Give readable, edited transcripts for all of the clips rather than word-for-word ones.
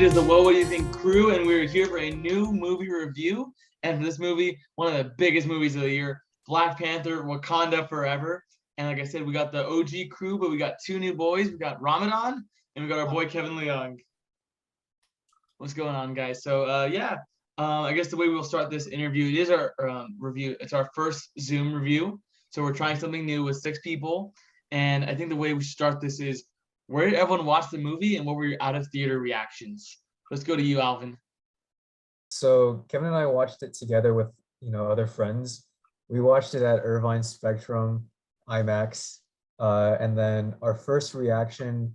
is the What Do You Think crew, and we're here for a new movie review. And for this movie, one of the biggest movies of the year, Black Panther, Wakanda Forever. And like I said, we got the OG crew, but we got two new boys. We got Ramadan, and we got our boy Kevin Leong. What's going on, guys? So I guess the way we'll start this interview, it is our review. It's our first Zoom review. So we're trying something new with 6 people. And I think the way we start this is, where did everyone watch the movie and what were your out of theater reactions? Let's go to you, Alvan. So Kevin and I watched it together with other friends. We watched it at Irvine Spectrum IMAX, and then our first reaction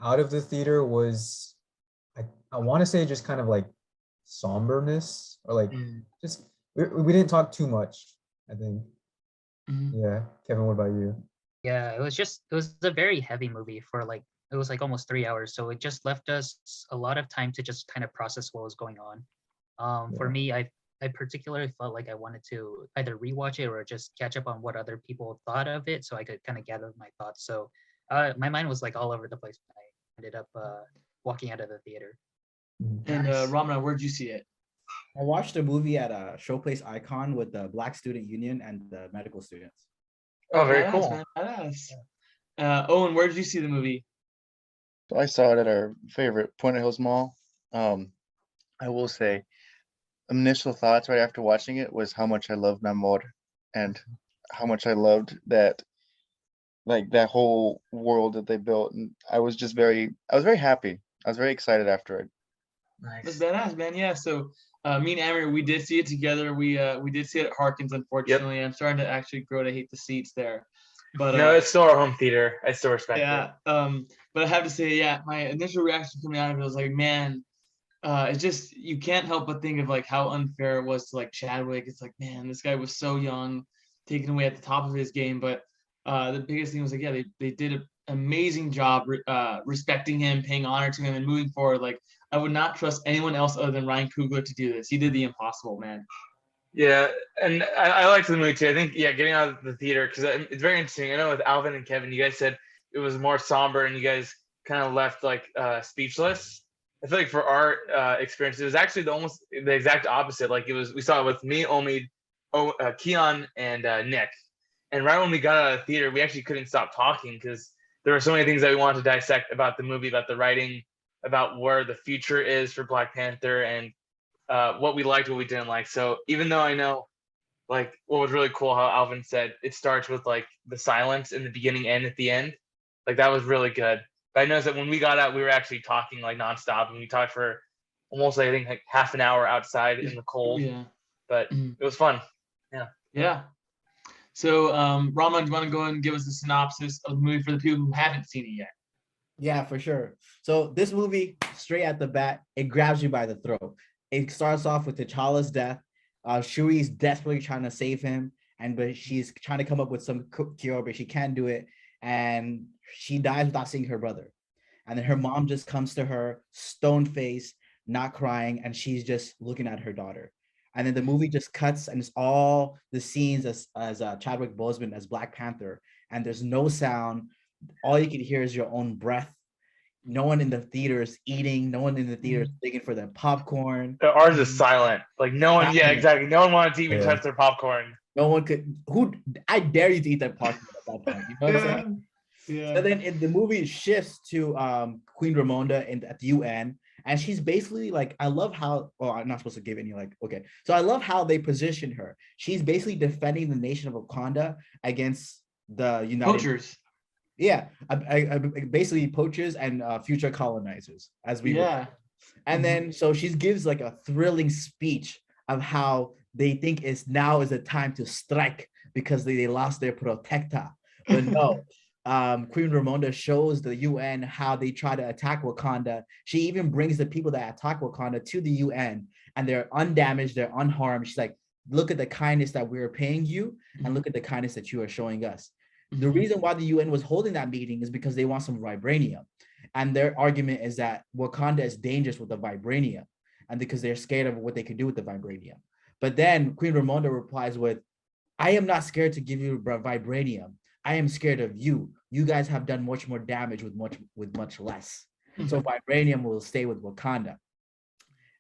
out of the theater was, I want to say, just kind of like somberness, or like just we didn't talk too much, I think. Yeah, Kevin, what about you? Yeah, it was a very heavy movie for like, it was like almost 3 hours. So it just left us a lot of time to just kind of process what was going on. For me, I particularly felt like I wanted to either rewatch it or just catch up on what other people thought of it, so I could kind of gather my thoughts. So my mind was like all over the place when I ended up walking out of the theater. And Ramana, where'd you see it? I watched a movie at a Showplace Icon with the Black Student Union and the medical students. Oh, very cool. Man, badass. Owen, where did you see the movie? So I saw it at our favorite Point of Hills Mall. I will say, initial thoughts right after watching it was how much I love Namor, and how much I loved that, like, that whole world that they built. And I was very happy. I was very excited after it. Nice. That's badass, man. Yeah. So me and Amir, we did see it together. We did see it at Harkins, unfortunately. Yep. I'm starting to actually grow to hate the seats there. But no, it's still our home theater. I still respect it. Yeah. But I have to say, my initial reaction coming out of it was like, man, it's just, you can't help but think of like how unfair it was to like Chadwick. It's like, man, this guy was so young, taken away at the top of his game. But the biggest thing was like, they did an amazing job respecting him, paying honor to him, and moving forward. Like, I would not trust anyone else other than Ryan Coogler to do this. He did the impossible, man. Yeah, and I liked the movie too. I think, getting out of the theater, because it's very interesting. I know with Alvin and Kevin, you guys said it was more somber and you guys kind of left like speechless. I feel like for our experience, it was actually almost the exact opposite. Like, we saw it with me, Omid, Keon, and Nick. And right when we got out of the theater, we actually couldn't stop talking because there were so many things that we wanted to dissect about the movie, about the writing, about where the future is for Black Panther, and what we liked, what we didn't like. So even though I know, like, what was really cool, how Alvin said it starts with like the silence in the beginning and at the end, like that was really good. But I noticed that when we got out, we were actually talking like nonstop, and we talked for almost, I think, like half an hour outside in the cold. Yeah. But it was fun. Yeah. Yeah. So, Raman, do you want to go and give us a synopsis of the movie for the people who haven't seen it yet? Yeah, for sure. So this movie, straight at the bat, it grabs you by the throat. It starts off with T'Challa's death. Shuri's desperately trying to save him, but she's trying to come up with some cure, but she can't do it. And she dies without seeing her brother. And then her mom just comes to her, stone-faced, not crying, and she's just looking at her daughter. And then the movie just cuts, and it's all the scenes as Chadwick Boseman as Black Panther, and there's no sound. All you can hear is your own breath. No one in the theater is eating. No one in the theater is digging for their popcorn. Ours is silent. Like, no one, exactly. No one wanted to even touch their popcorn. No one could. I dare you to eat that popcorn at that point. You know what I'm saying? Yeah. So then the movie shifts to Queen Ramonda at the UN, and she's basically like, I love how, I'm not supposed to give any, like, okay. So I love how they position her. She's basically defending the nation of Wakanda against the United Poachers. Yeah, I basically poachers and future colonizers, as we were. And then so she gives like a thrilling speech of how they think now is the time to strike because they lost their protector. But no, Queen Ramonda shows the UN how they try to attack Wakanda. She even brings the people that attack Wakanda to the UN, and they're undamaged, they're unharmed. She's like, look at the kindness that we're paying you, and look at the kindness that you are showing us. The reason why the UN was holding that meeting is because they want some vibranium. And their argument is that Wakanda is dangerous with the vibranium, and because they're scared of what they could do with the vibranium. But then Queen Ramonda replies with, I am not scared to give you vibranium. I am scared of you. You guys have done much more damage with much less. So vibranium will stay with Wakanda.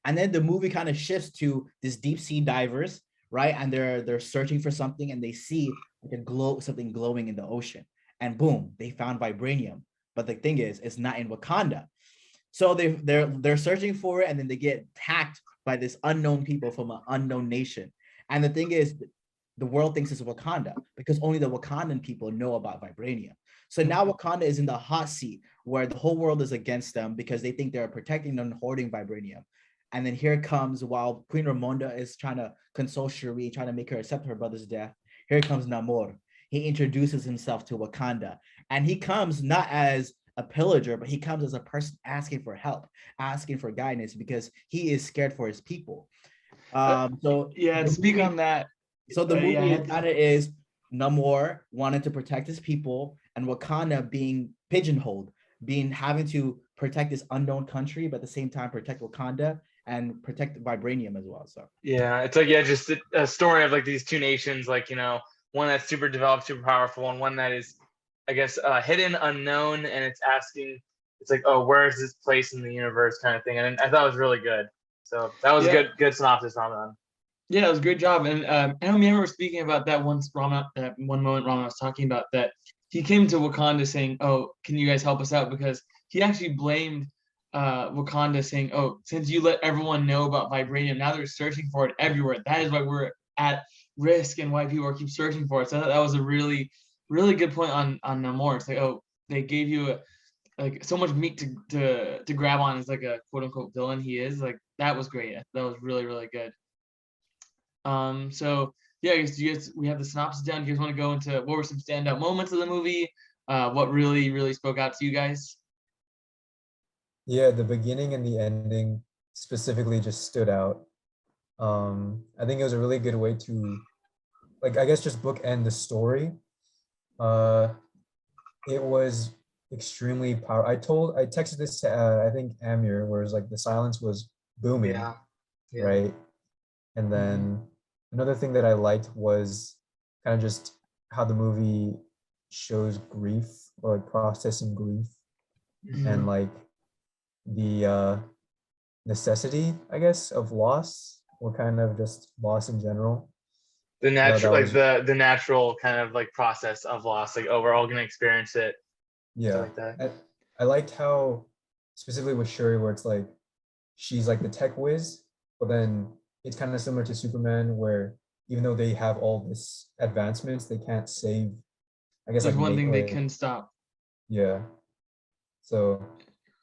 And then the movie kind of shifts to this deep sea divers, right? And they're searching for something, and they see like something glowing in the ocean, and boom, they found vibranium. But the thing is, it's not in Wakanda. So they're searching for it, and then they get attacked by this unknown people from an unknown nation. And the thing is, the world thinks it's Wakanda because only the Wakandan people know about vibranium. So now Wakanda is in the hot seat where the whole world is against them because they think they're protecting them and hoarding vibranium. And then here comes, while Queen Ramonda is trying to console Shuri, trying to make her accept her brother's death, here comes Namor. He introduces himself to Wakanda, and he comes not as a pillager, but he comes as a person asking for help, asking for guidance because he is scared for his people. So yeah, to speak on that. So the movie yeah, kind of is Namor wanting to protect his people and Wakanda being pigeonholed, having to protect this unknown country, but at the same time protect Wakanda and protect vibranium as well. So yeah, it's like just a story of like these two nations, like one that's super developed, super powerful, and one that is, I guess, hidden, unknown, and it's asking, it's like, oh, where is this place in the universe, kind of thing. And I thought it was really good. So that was good synopsis, Ramadan. Yeah, it was a great job. And I remember speaking about that one moment Rama was talking about, that he came to Wakanda saying, "Oh, can you guys help us out?" Because he actually blamed Wakanda, saying, "Oh, since you let everyone know about vibranium, now they're searching for it everywhere. That is why we're at risk and why people keep searching for it." So that was a really, really good point on Namor. It's like, oh, they gave you like so much meat to grab on as like a quote unquote villain he is. Like that was great. That was really, really good. So yeah, I guess we have the synopsis down. Do you guys want to go into what were some standout moments of the movie? What really, really spoke out to you guys? Yeah, the beginning and the ending specifically just stood out. I think it was a really good way to, like, I guess just bookend the story. It was extremely powerful. I texted this to I think Amir, where it's like the silence was booming, Yeah. right? And then another thing that I liked was kind of just how the movie shows grief, or like processing grief, and like the necessity, I guess, of loss, or kind of just loss in general. The natural, like the natural kind of like process of loss. Like, oh, we're all gonna experience it. Yeah, like that. I liked how, specifically with Shuri, where it's like she's like the tech whiz, but then it's kind of similar to Superman, where even though they have all this advancements, they can't save. I guess There's like one thing they like, couldn't stop. Yeah. So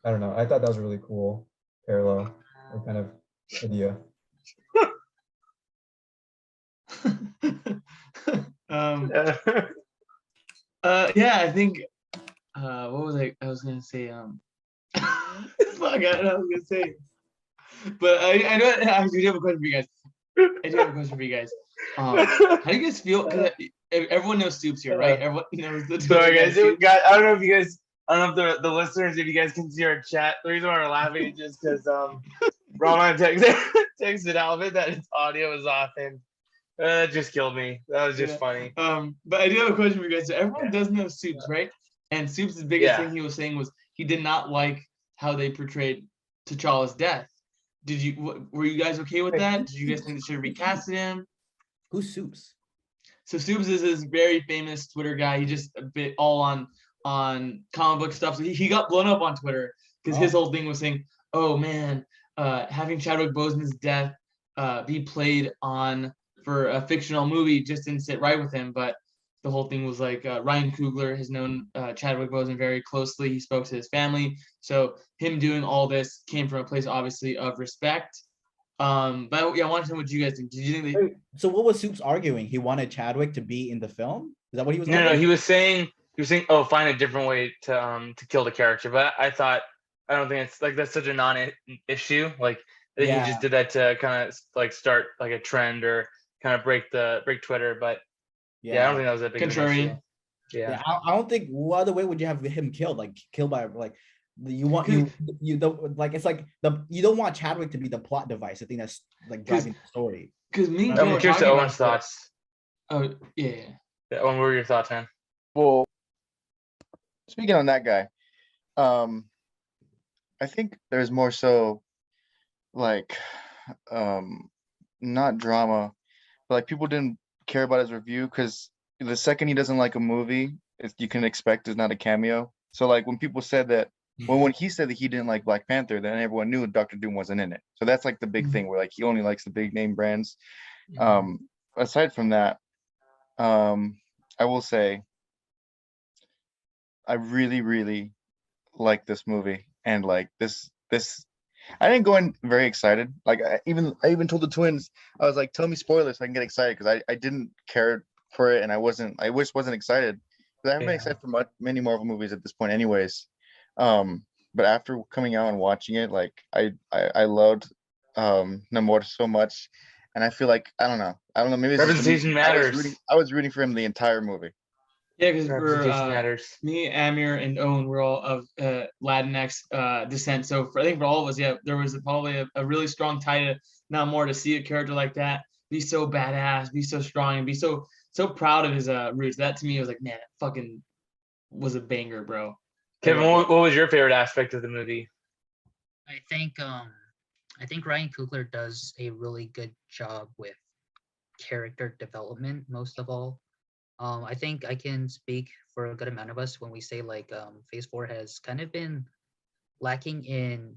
I don't know. I thought that was a really cool parallel or kind of idea. Yeah, I think what was I was gonna say fuck, I don't know what I was gonna say, but I know I do have a question for you guys. How do you guys feel? Because everyone knows Stoops here, right? Everyone knows the Sorry guys, I don't know if you guys, I don't know if the listeners, if you guys can see our chat. The reason why we're laughing is just because Roman texted Alvin that his audio was off, and that just killed me. That was just funny. But I do have a question for you guys. So everyone does know Soups, right? And Soups' biggest thing he was saying was he did not like how they portrayed T'Challa's death. Were you guys okay with that? Did you guys think they should have recasted him? Who's Soups? So Soups is this very famous Twitter guy. He just a bit all on comic book stuff. So he got blown up on Twitter because his whole thing was saying, "Oh man, having Chadwick Boseman's death be played on for a fictional movie just didn't sit right with him." But the whole thing was like Ryan Coogler has known Chadwick Boseman very closely. He spoke to his family, so him doing all this came from a place obviously of respect. But yeah, I wanted to know what you guys think. Did you think So what was Soups arguing? He wanted Chadwick to be in the film? Is that what he was arguing? No, he was saying, oh, find a different way to kill the character. But I don't think it's like that's such a non-issue. Like I think he just did that to kind of like start like a trend or kind of break Twitter. But yeah, I don't think that was a big issue. Yeah, I don't think. What other way would you have him killed? Like killed by like you want you don't like it's like you don't want Chadwick to be the plot device. I think that's like driving the story. Because me and I'm curious to Owen's thoughts. Oh yeah. Owen, what were your thoughts, man? Well, speaking on that guy, I think there's more so like not drama, but like people didn't care about his review because the second he doesn't like a movie, you can expect is not a cameo. So like when people said that, well, when he said that he didn't like Black Panther, then everyone knew Doctor Doom wasn't in it. So that's like the big thing where like he only likes the big name brands. Aside from that, I will say I really, really like this movie, and like this I didn't go in very excited. Like I even told the twins, I was like, tell me spoilers so I can get excited because I didn't care for it and I wasn't excited. Because I haven't been excited for many Marvel movies at this point anyways. But after coming out and watching it, like I loved Namor so much. And I feel like I don't know, maybe it's just Representation matters. I was rooting for him the entire movie. Yeah, because Representation matters. me, Amir, and Owen were all of Latinx descent. So I think for all of us, yeah, there was probably a really strong tie to Namor to see a character like that be so badass, be so strong, and be so proud of his roots. That to me was like, man, that fucking was a banger, bro. Kevin, what was your favorite aspect of the movie? I think Ryan Coogler does a really good job with character development, most of all. I think I can speak for a good amount of us when we say like Phase 4 has kind of been lacking in,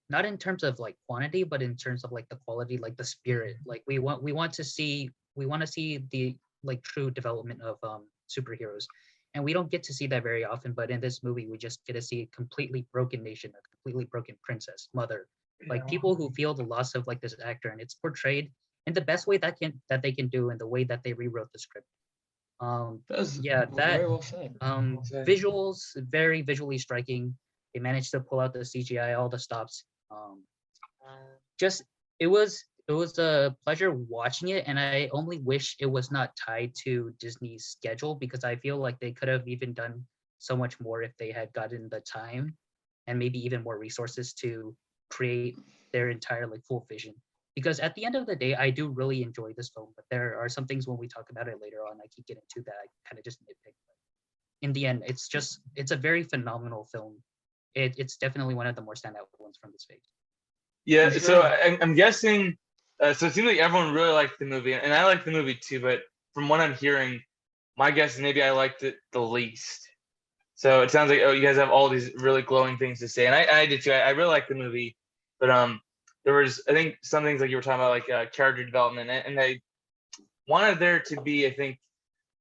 not in terms of like quantity, but in terms of like the quality, like the spirit. Like we want to see the like true development of superheroes, and we don't get to see that very often. But in this movie, we just get to see a completely broken nation, a completely broken princess, mother, like people who feel the loss of like this actor, and it's portrayed in the best way that they can do, in the way that they rewrote the script. Very well said. Visuals, very visually striking. They managed to pull out the CGI, all the stops. Just it was a pleasure watching it, and I only wish it was not tied to Disney's schedule, because I feel like they could have even done so much more if they had gotten the time and maybe even more resources to create their entire like full vision. Because at the end of the day, I do really enjoy this film, but there are some things when we talk about it later on, I keep getting to that I kind of just nitpick. In the end, it's a very phenomenal film. It's definitely one of the more standout ones from this phase. Yeah, so I'm guessing, so it seems like everyone really liked the movie, and I liked the movie too, but from what I'm hearing, my guess is maybe I liked it the least. So it sounds like, oh, you guys have all these really glowing things to say, and I did too. I really liked the movie, but there was, I think, some things like you were talking about, like character development, and I wanted there to be, I think,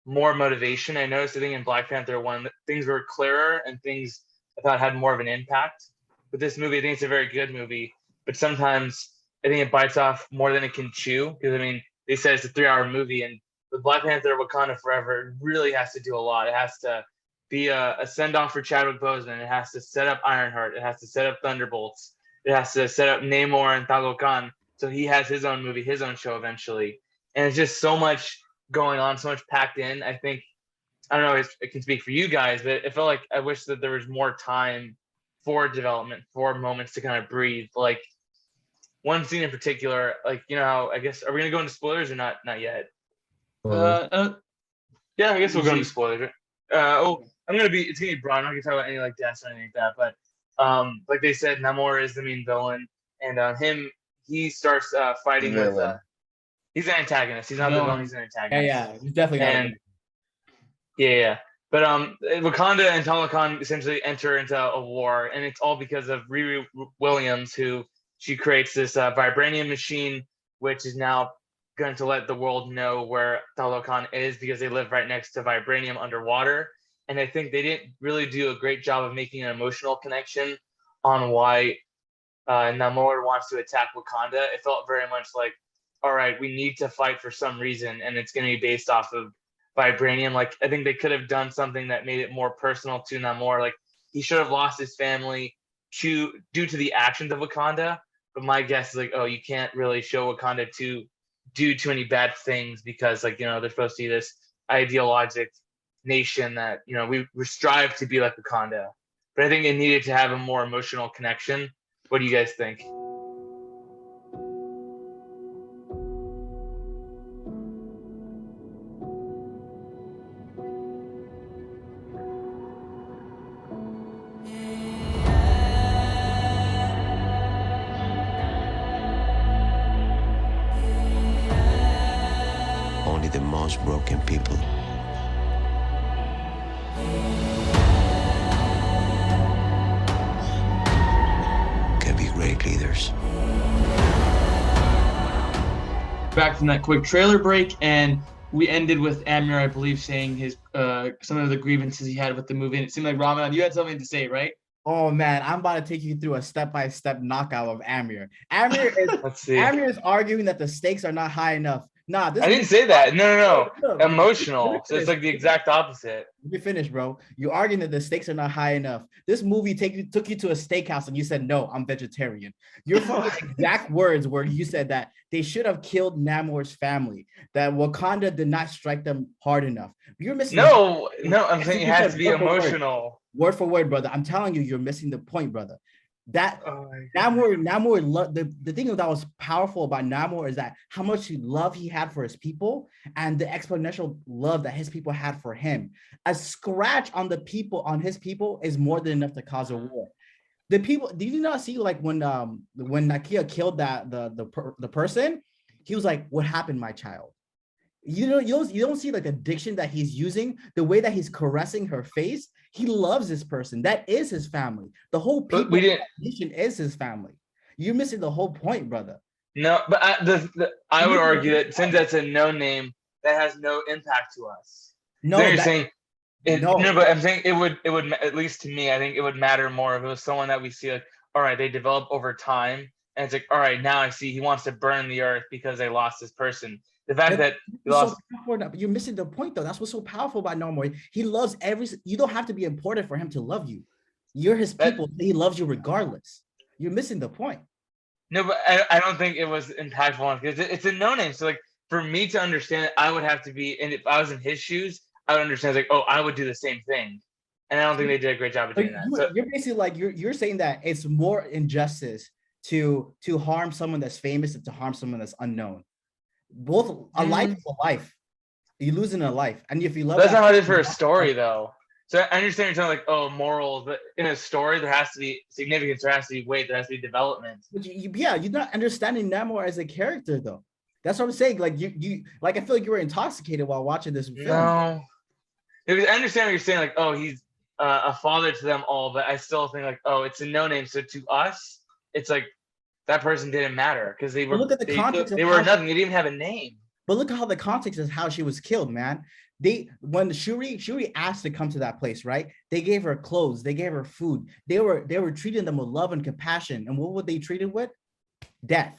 more motivation. I noticed, I think in Black Panther 1, things were clearer and things I thought had more of an impact. But this movie, I think it's a very good movie, but sometimes I think it bites off more than it can chew, because I mean, they said it's a 3-hour movie, and with Black Panther Wakanda Forever, it really has to do a lot. It has to be a send-off for Chadwick Boseman. It has to set up Ironheart. It has to set up Thunderbolts. It has to set up Namor and Talokan, so he has his own movie, his own show eventually. And it's just so much going on, so much packed in. I think, I don't know if it can speak for you guys, but it felt like I wish that there was more time for development, for moments to kind of breathe. Like one scene in particular, like, you know how, I guess, are we gonna go into spoilers or not? Not yet. Yeah, I guess we'll go into spoilers. Right? It's gonna be broad. I'm not gonna talk about any like deaths or anything like that, but like they said, Namor is the main villain, and he starts fighting with he's an antagonist. He's not the villain, he's an antagonist. Yeah, he's definitely not. Yeah. But Wakanda and Talokan essentially enter into a war, and it's all because of Riri Williams, who she creates this vibranium machine, which is now going to let the world know where Talokan is, because they live right next to vibranium underwater. And I think they didn't really do a great job of making an emotional connection on why Namor wants to attack Wakanda. It felt very much like, all right, we need to fight for some reason, and it's going to be based off of vibranium. Like, I think they could have done something that made it more personal to Namor. Like, he should have lost his family due to the actions of Wakanda. But my guess is like, oh, you can't really show Wakanda to do too many bad things, because, like, you know, they're supposed to be this ideologic nation that, you know, we strive to be like Wakanda. But I think it needed to have a more emotional connection. What do you guys think? only the most broken people can be great leaders. Back from that quick trailer break, and we ended with Amir, I believe, saying his some of the grievances he had with the movie. And it seemed like Ramadan, you had something to say, right? Oh man, I'm about to take you through a step-by-step knockout of Amir. Amir Let's see. is arguing that the stakes are not high enough. Nah, this I didn't say that. No. Look, Emotional. So it's like the exact opposite. Let me finish, bro. You're arguing that the stakes are not high enough. This movie took you to a steakhouse and you said, no, I'm vegetarian. Your fucking exact words where you said that they should have killed Namor's family, that Wakanda did not strike them hard enough. You're missing. No, I'm saying it has to be emotional. Word for word, brother. I'm telling you, you're missing the point, brother. That Namor, the thing that was powerful about Namor is that how much love he had for his people and the exponential love that his people had for him. A scratch on his people is more than enough to cause a war. The people, did you not see like when Nakia killed the person, he was like, "What happened, my child?" You don't see like addiction that he's using, the way that he's caressing her face. He loves this person. That is his family. The whole people nation is his family. You're missing the whole point, brother. No, but I would argue that since that's a no name, that has no impact to us. No, you're saying no, but I'm saying it would at least to me, I think it would matter more if it was someone that we see like, all right, they develop over time, and it's like, all right, now I see he wants to burn the earth because they lost this person. The fact that he lost. You're missing the point, though. That's what's so powerful about Namor. He loves you don't have to be important for him to love you. You're his people. He loves you regardless. You're missing the point. No, but I don't think it was impactful because it's a no name. So like for me to understand it, I would have to be, and if I was in his shoes, I would understand like, oh, I would do the same thing. And I don't think they did a great job of doing that. So, you're basically like you're saying that it's more injustice to harm someone that's famous than to harm someone that's unknown. Both a life is a life. You're losing a life, and if you love, that's not how it is for a story, though. So I understand you're telling like, oh, morals, but in a story there has to be significance, there has to be weight, there has to be development. But you're not understanding Namor as a character, though. That's what I'm saying. Like you like I feel like you were intoxicated while watching this film. No, because I understand what you're saying. Like, oh, he's a father to them all, but I still think like, oh, it's a no name. So to us, it's like. That person didn't matter because they were. Look at the context. They were nothing. They didn't even have a name. But look at how the context is how she was killed, man. When Shuri asked to come to that place, right? They gave her clothes. They gave her food. They were treating them with love and compassion. And what were they treated with? Death.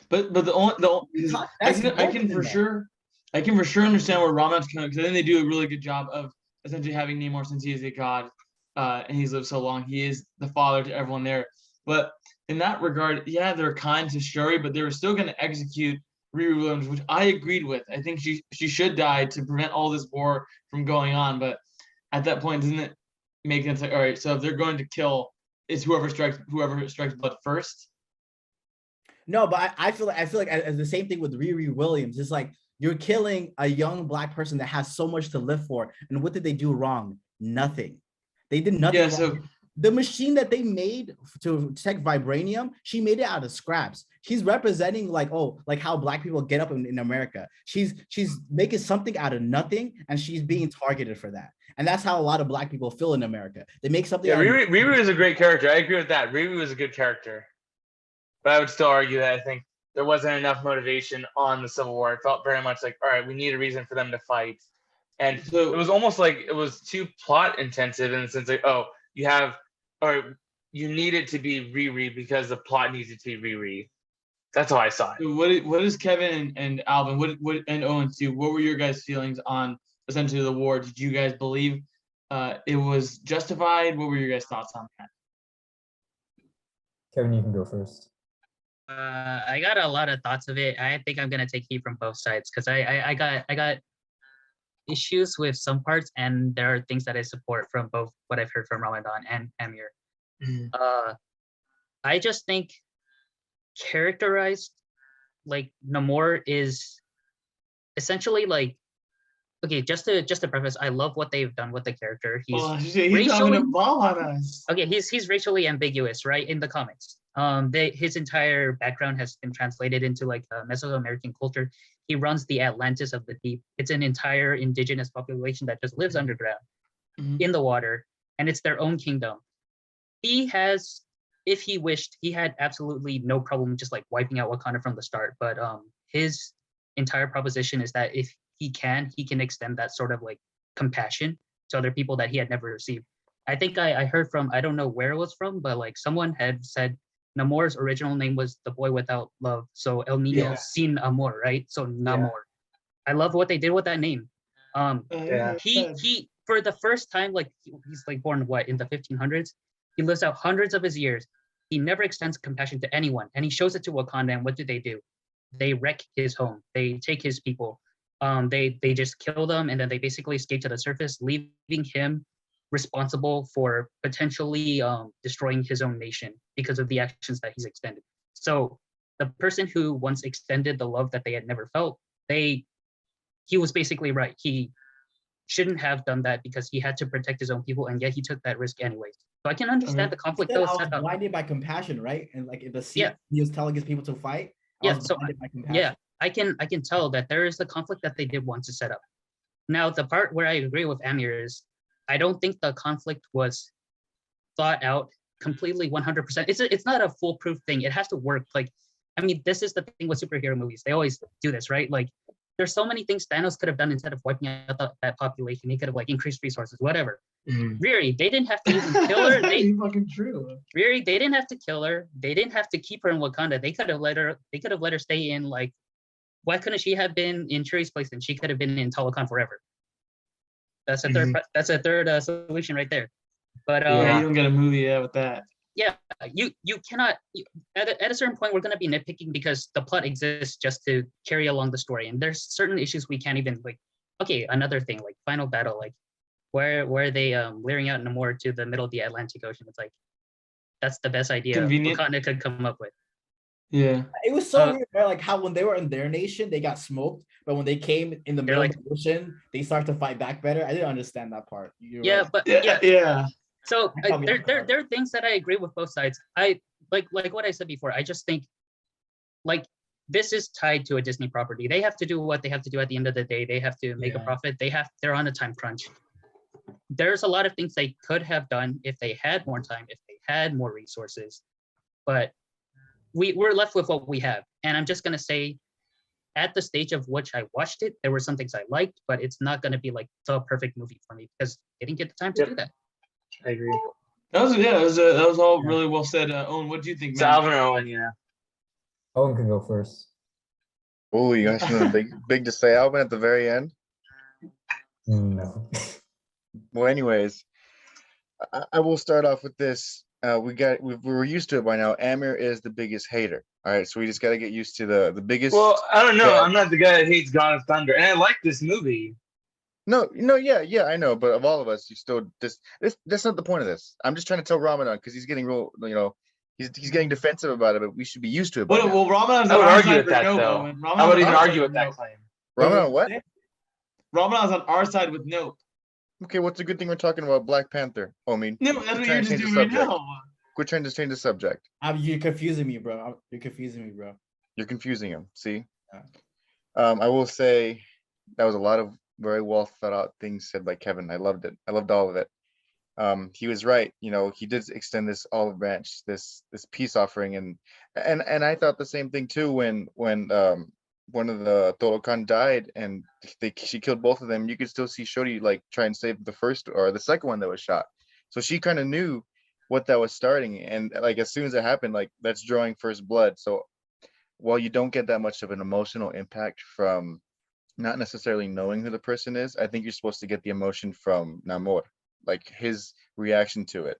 But I can for sure understand where Ramon's coming, because I think they do a really good job of essentially having Namor, since he is a god and he's lived so long. He is the father to everyone there. But in that regard, yeah, they're kind to Shuri, but they were still going to execute Riri Williams, which I agreed with. I think she should die to prevent all this war from going on. But at that point, doesn't it make sense? Like, all right, so if they're going to kill, it's whoever strikes blood first. No, but I feel like as the same thing with Riri Williams. It's like you're killing a young Black person that has so much to live for, and what did they do wrong? Nothing. They did nothing. Yeah, so. The machine that they made to check vibranium, she made it out of scraps. She's representing like how Black people get up in America. She's making something out of nothing, and she's being targeted for that. And that's how a lot of Black people feel in America. They make something. Yeah, Riri was a great character. I agree with that. Riri was a good character, but I would still argue that I think there wasn't enough motivation on the Civil War. It felt very much like, all right, we need a reason for them to fight, and so it was almost like it was too plot intensive in the sense like, oh, you need it to be Riri because the plot needs it to be Riri. That's how I saw it. What is Kevin and Alvan, what and Owen too? What were your guys' feelings on essentially the war? Did you guys believe it was justified? What were your guys' thoughts on that? Kevin, you can go first. I got a lot of thoughts of it. I think I'm gonna take heat from both sides because I got issues with some parts, and there are things that I support from both what I've heard from Ramadan and Amir. I just think characterized like Namor is essentially like, okay, just to preface, I love what they've done with the charter. He's racially, a ball on us. Okay, he's racially ambiguous, right, in the comics. His entire background has been translated into like Mesoamerican culture. He runs the Atlantis of the Deep. It's an entire indigenous population that just lives underground in the water, and it's their own kingdom. He has, if he wished, he had absolutely no problem just like wiping out Wakanda from the start. But his entire proposition is that if he can extend that sort of like compassion to other people that he had never received. I think I heard from, I don't know where it was from, but like someone had said Namor's original name was the boy without love. So El Nino sin amor, right? So Namor. I love what they did with that name. He for the first time, like he's like born what in the 1500s. He lives out hundreds of his years. He never extends compassion to anyone, and he shows it to Wakanda. And what do? They wreck his home. They take his people. They just kill them, and then they basically escape to the surface, leaving him responsible for potentially destroying his own nation because of the actions that he's extended. So the person who once extended the love that they had never felt, he was basically right. He shouldn't have done that because he had to protect his own people, and yet he took that risk anyways. So I can understand the conflict that was set up. Blinded by compassion, right? And like in the scene, he was telling his people to fight. Blinded by compassion. Yeah, I can tell that there is the conflict that they did want to set up. Now, the part where I agree with Amir is I don't think the conflict was thought out completely 100%. It's not a foolproof thing. It has to work. Like, I mean, this is the thing with superhero movies. They always do this, right? Like, there's so many things Thanos could have done instead of wiping out that population. He could have like increased resources, whatever. Riri, they didn't have to even kill her. Fucking true. Riri, they didn't have to kill her. They didn't have to keep her in Wakanda. They could have let her stay in like. Why couldn't she have been in Shuri's place? And she could have been in Talokan forever. That's a third. That's a third solution right there. But you don't get a movie with that. Yeah, you cannot. At a certain point, we're going to be nitpicking because the plot exists just to carry along the story, and there's certain issues we can't even like. Okay, another thing like final battle, like where they leering out Namor to the middle of the Atlantic Ocean. It's like that's the best idea Wakanda could come up with. Yeah, it was so weird, right? Like how when they were in their nation, they got smoked, but when they came in the middle of the ocean, they start to fight back better. I didn't understand that part. Yeah. So there are things that I agree with both sides. I like what I said before. I just think like this is tied to a Disney property. They have to do what they have to do at the end of the day. They have to make a profit. They're on a time crunch. There's a lot of things they could have done if they had more time, if they had more resources, but we're left with what we have. And I'm just gonna say, at the stage of which I watched it, there were some things I liked, but it's not gonna be like the perfect movie for me because I didn't get the time to do that. I agree. That was all really well said. Owen, what do you think, man? Alvan or Owen, yeah. Owen can go first. Oh, you got something big to say, Alvan, at the very end? No. Well, anyways, I will start off with this. We're used to it by now. Amir is the biggest hater. All right, so we just got to get used to the biggest. Well, I don't know. I'm not the guy that hates God of Thunder, and I like this movie. No, yeah, I know. But of all of us, you still that's not the point of this. I'm just trying to tell Ramadan because he's getting real. He's getting defensive about it, but we should be used to it. Well, Ramadan's I would argue with that though. I would even argue with that claim. Ramadan, what? Ramadan's on our side with no. Okay, what's the good thing we're talking about Black Panther? Omid. No, that's what you're just doing right now. Quit trying to change the subject. You're confusing me, bro. You're confusing him. See? Yeah. I will say that was a lot of very well thought out things said by Kevin. I loved it. I loved all of it. He was right. He did extend this olive branch, this peace offering, and I thought the same thing too when one of the Tolokan died and she killed both of them. You could still see Shuri like try and save the first or the second one that was shot. So she kind of knew what that was starting, and like as soon as it happened, like that's drawing first blood. So while you don't get that much of an emotional impact from not necessarily knowing who the person is, I think you're supposed to get the emotion from Namor, like his reaction to it.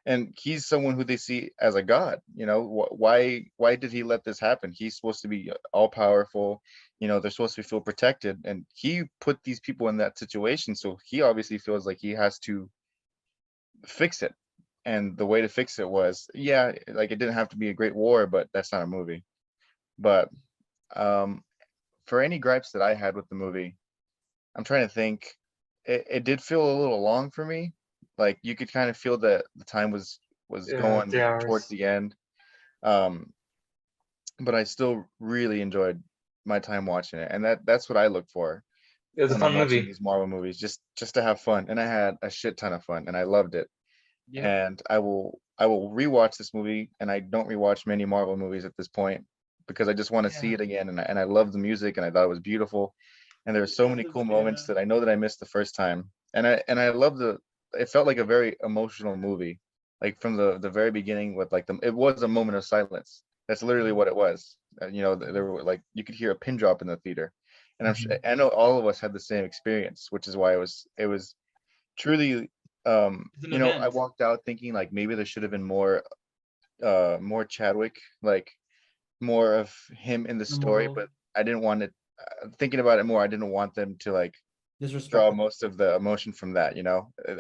And he's someone who they see as a god. Why did he let this happen? He's supposed to be all powerful. They're supposed to feel protected, and he put these people in that situation. So he obviously feels like he has to fix it. And the way to fix it was, like it didn't have to be a great war, but that's not a movie. But for any gripes that I had with the movie, I'm trying to think. It did feel a little long for me. Like you could kind of feel that the time was going towards the end. Um, but I still really enjoyed my time watching it, and that's what I look for It was a when I'm fun watching movie. these Marvel movies, just to have fun. And I had a shit ton of fun, and I loved it. Yep. And I will rewatch this movie, and I don't rewatch many Marvel movies at this point because I just want to see it again, and I love the music, and I thought it was beautiful, and there were so many cool moments that I know that I missed the first time, and I love the. It felt like a very emotional movie, like from the very beginning with like it was a moment of silence. That's literally what it was. There were like you could hear a pin drop in the theater, and I know all of us had the same experience, which is why it was truly It's an I event. walked out thinking like maybe there should have been more Chadwick, like more of him in the story, Namor. but I didn't want it. Thinking about it more, I didn't want them to like draw Disrespectful. most of the emotion from that.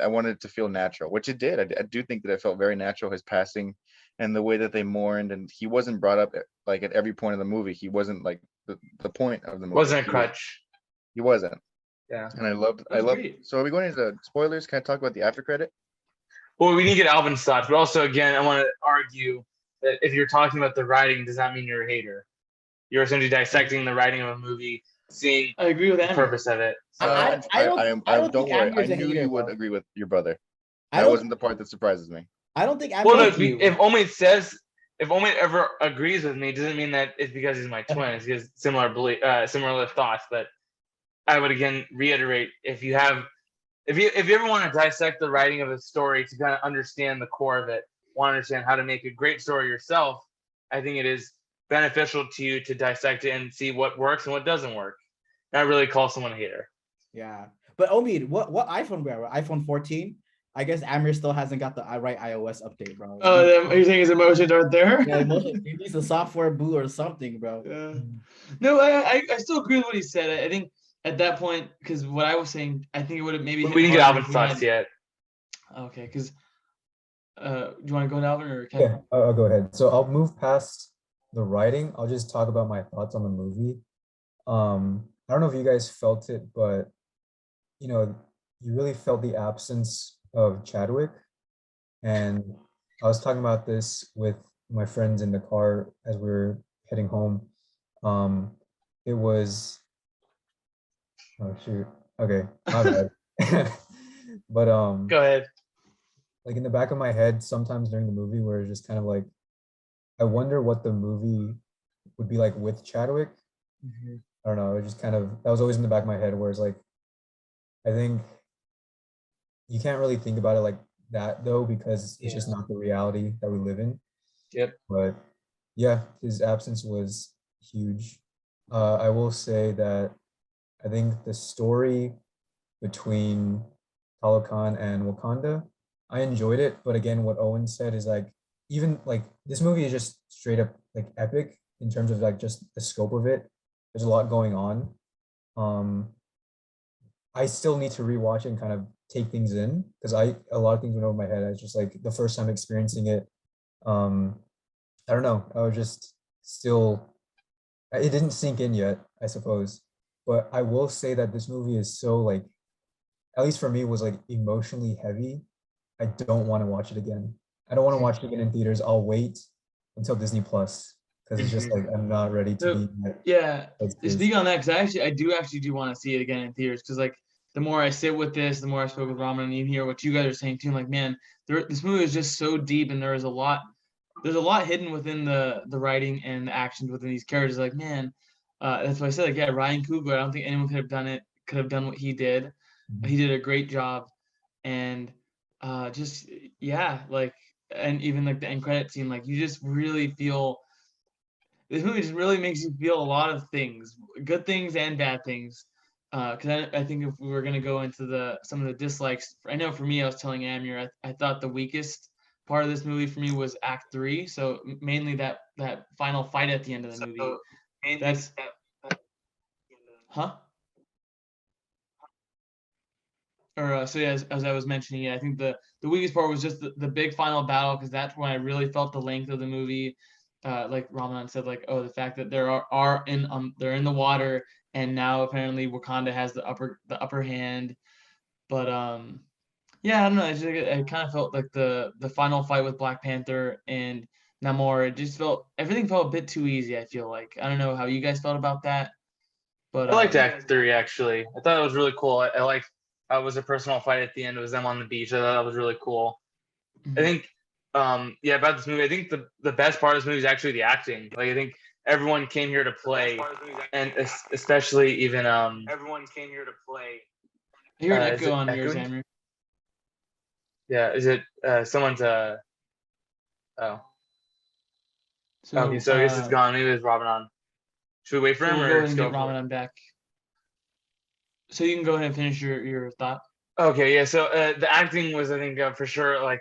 I wanted it to feel natural, which it did. I do think that it felt very natural, his passing and the way that they mourned, and he wasn't brought up like at every point of the movie. He wasn't like the point of the movie. Wasn't a crutch. He wasn't. Yeah. And I That's loved. great. So are we going into spoilers? Can I talk about the after credit? Well, we need to get Alvin's thoughts, but also again, I want to argue that if you're talking about the writing, does that mean you're a hater? You're essentially dissecting the writing of a movie, seeing I agree with the Amir. purpose of it. So I don't Don't think worry. I Amir's a knew hater, you would bro. agree with your brother. I That don't wasn't the part that surprises me. I don't think well, Amir no, you. if Omid ever agrees with me, it doesn't mean that it's because he's my twin. It's because similar thoughts. But I would again reiterate: if you ever want to dissect the writing of a story to kind of understand the core of it, want to understand how to make a great story yourself, I think it is beneficial to you to dissect it and see what works and what doesn't work. Not really call someone a hater. Yeah. But Omid, what iPhone we are? iPhone 14? I guess Amir still hasn't got the right iOS update, bro. Oh, are you saying his emotions aren't there? Yeah, he needs a software boot or something, bro. Yeah. No, I still agree with what he said. I think at that point, because what I was saying, I think it would have maybe hit We didn't get harder Alvin's if we thoughts had. yet. Okay, because do you want to go to Alvin or Yeah, Kevin? I'll go ahead. So I'll move past the writing. I'll just talk about my thoughts on the movie. I don't know if you guys felt it, but you really felt the absence of Chadwick. And I was talking about this with my friends in the car as we were heading home. It was, oh shoot, okay, my bad. But Go ahead. like in the back of my head, sometimes during the movie, where it's just kind of like, I wonder what the movie would be like with Chadwick. I don't know. It just kind of, that was always in the back of my head, where it's like, I think you can't really think about it like that though, because it's just not the reality that we live in. Yep. But yeah, his absence was huge. I will say that I think the story between Talokan and Wakanda, I enjoyed it. But again, what Owen said is like, even like this movie is just straight up like epic in terms of like just the scope of it. There's a lot going on. I still need to rewatch it and kind of take things in because a lot of things went over my head. I was just like the first time experiencing it. I don't know. I was just still, it didn't sink in yet, I suppose. But I will say that this movie is so like, at least for me, was like emotionally heavy. I don't want to watch it again. I don't want to watch it again in theaters. I'll wait until Disney Plus because it's just like I'm not ready to So, be in that. yeah, That's to speak on that, because I do want to see it again in theaters, because like the more I sit with this, the more I spoke with Ramen and even hear what you guys are saying too. I'm like, man, this movie is just so deep, and there's a lot hidden within the writing and the actions within these characters. Like, man, that's why I said, like, yeah, Ryan Coogler, I don't think anyone could have done what he did. He did a great job, and just yeah, like, and even like the end credit scene, like you just really feel. This movie just really makes you feel a lot of things, good things and bad things. Because I think if we were gonna go into some of the dislikes, I know for me, I was telling Amir, I thought the weakest part of this movie for me was Act 3. So mainly that final fight at the end of the movie. That's huh? Or so yeah, as I was mentioning, yeah, I think the weakest part was just the big final battle, because that's when I really felt the length of the movie. Like Ramadan said, like, oh, the fact that they're in the water, and now apparently Wakanda has the upper hand. But yeah, I don't know. I kind of felt like the final fight with Black Panther and Namor. It just everything felt a bit too easy. I feel like I don't know how you guys felt about that, but I liked Act 3 actually. I thought it was really cool. I liked how it was a personal fight at the end. It was them on the beach. I thought that was really cool. I think, yeah, about this movie. I think the best part of this movie is actually the acting. Like I think everyone came here to play, and especially even everyone came here to play. I hear an Is echo it on yours, echoing? Amir. Yeah, is it someone's oh. Okay, so I guess it's gone. Maybe it's Robin on. Should we wait for So him we'll or go ahead just and go get for it? Ramadan back. So you can go ahead and finish your thought. Okay, yeah. So the acting was, I think, for sure like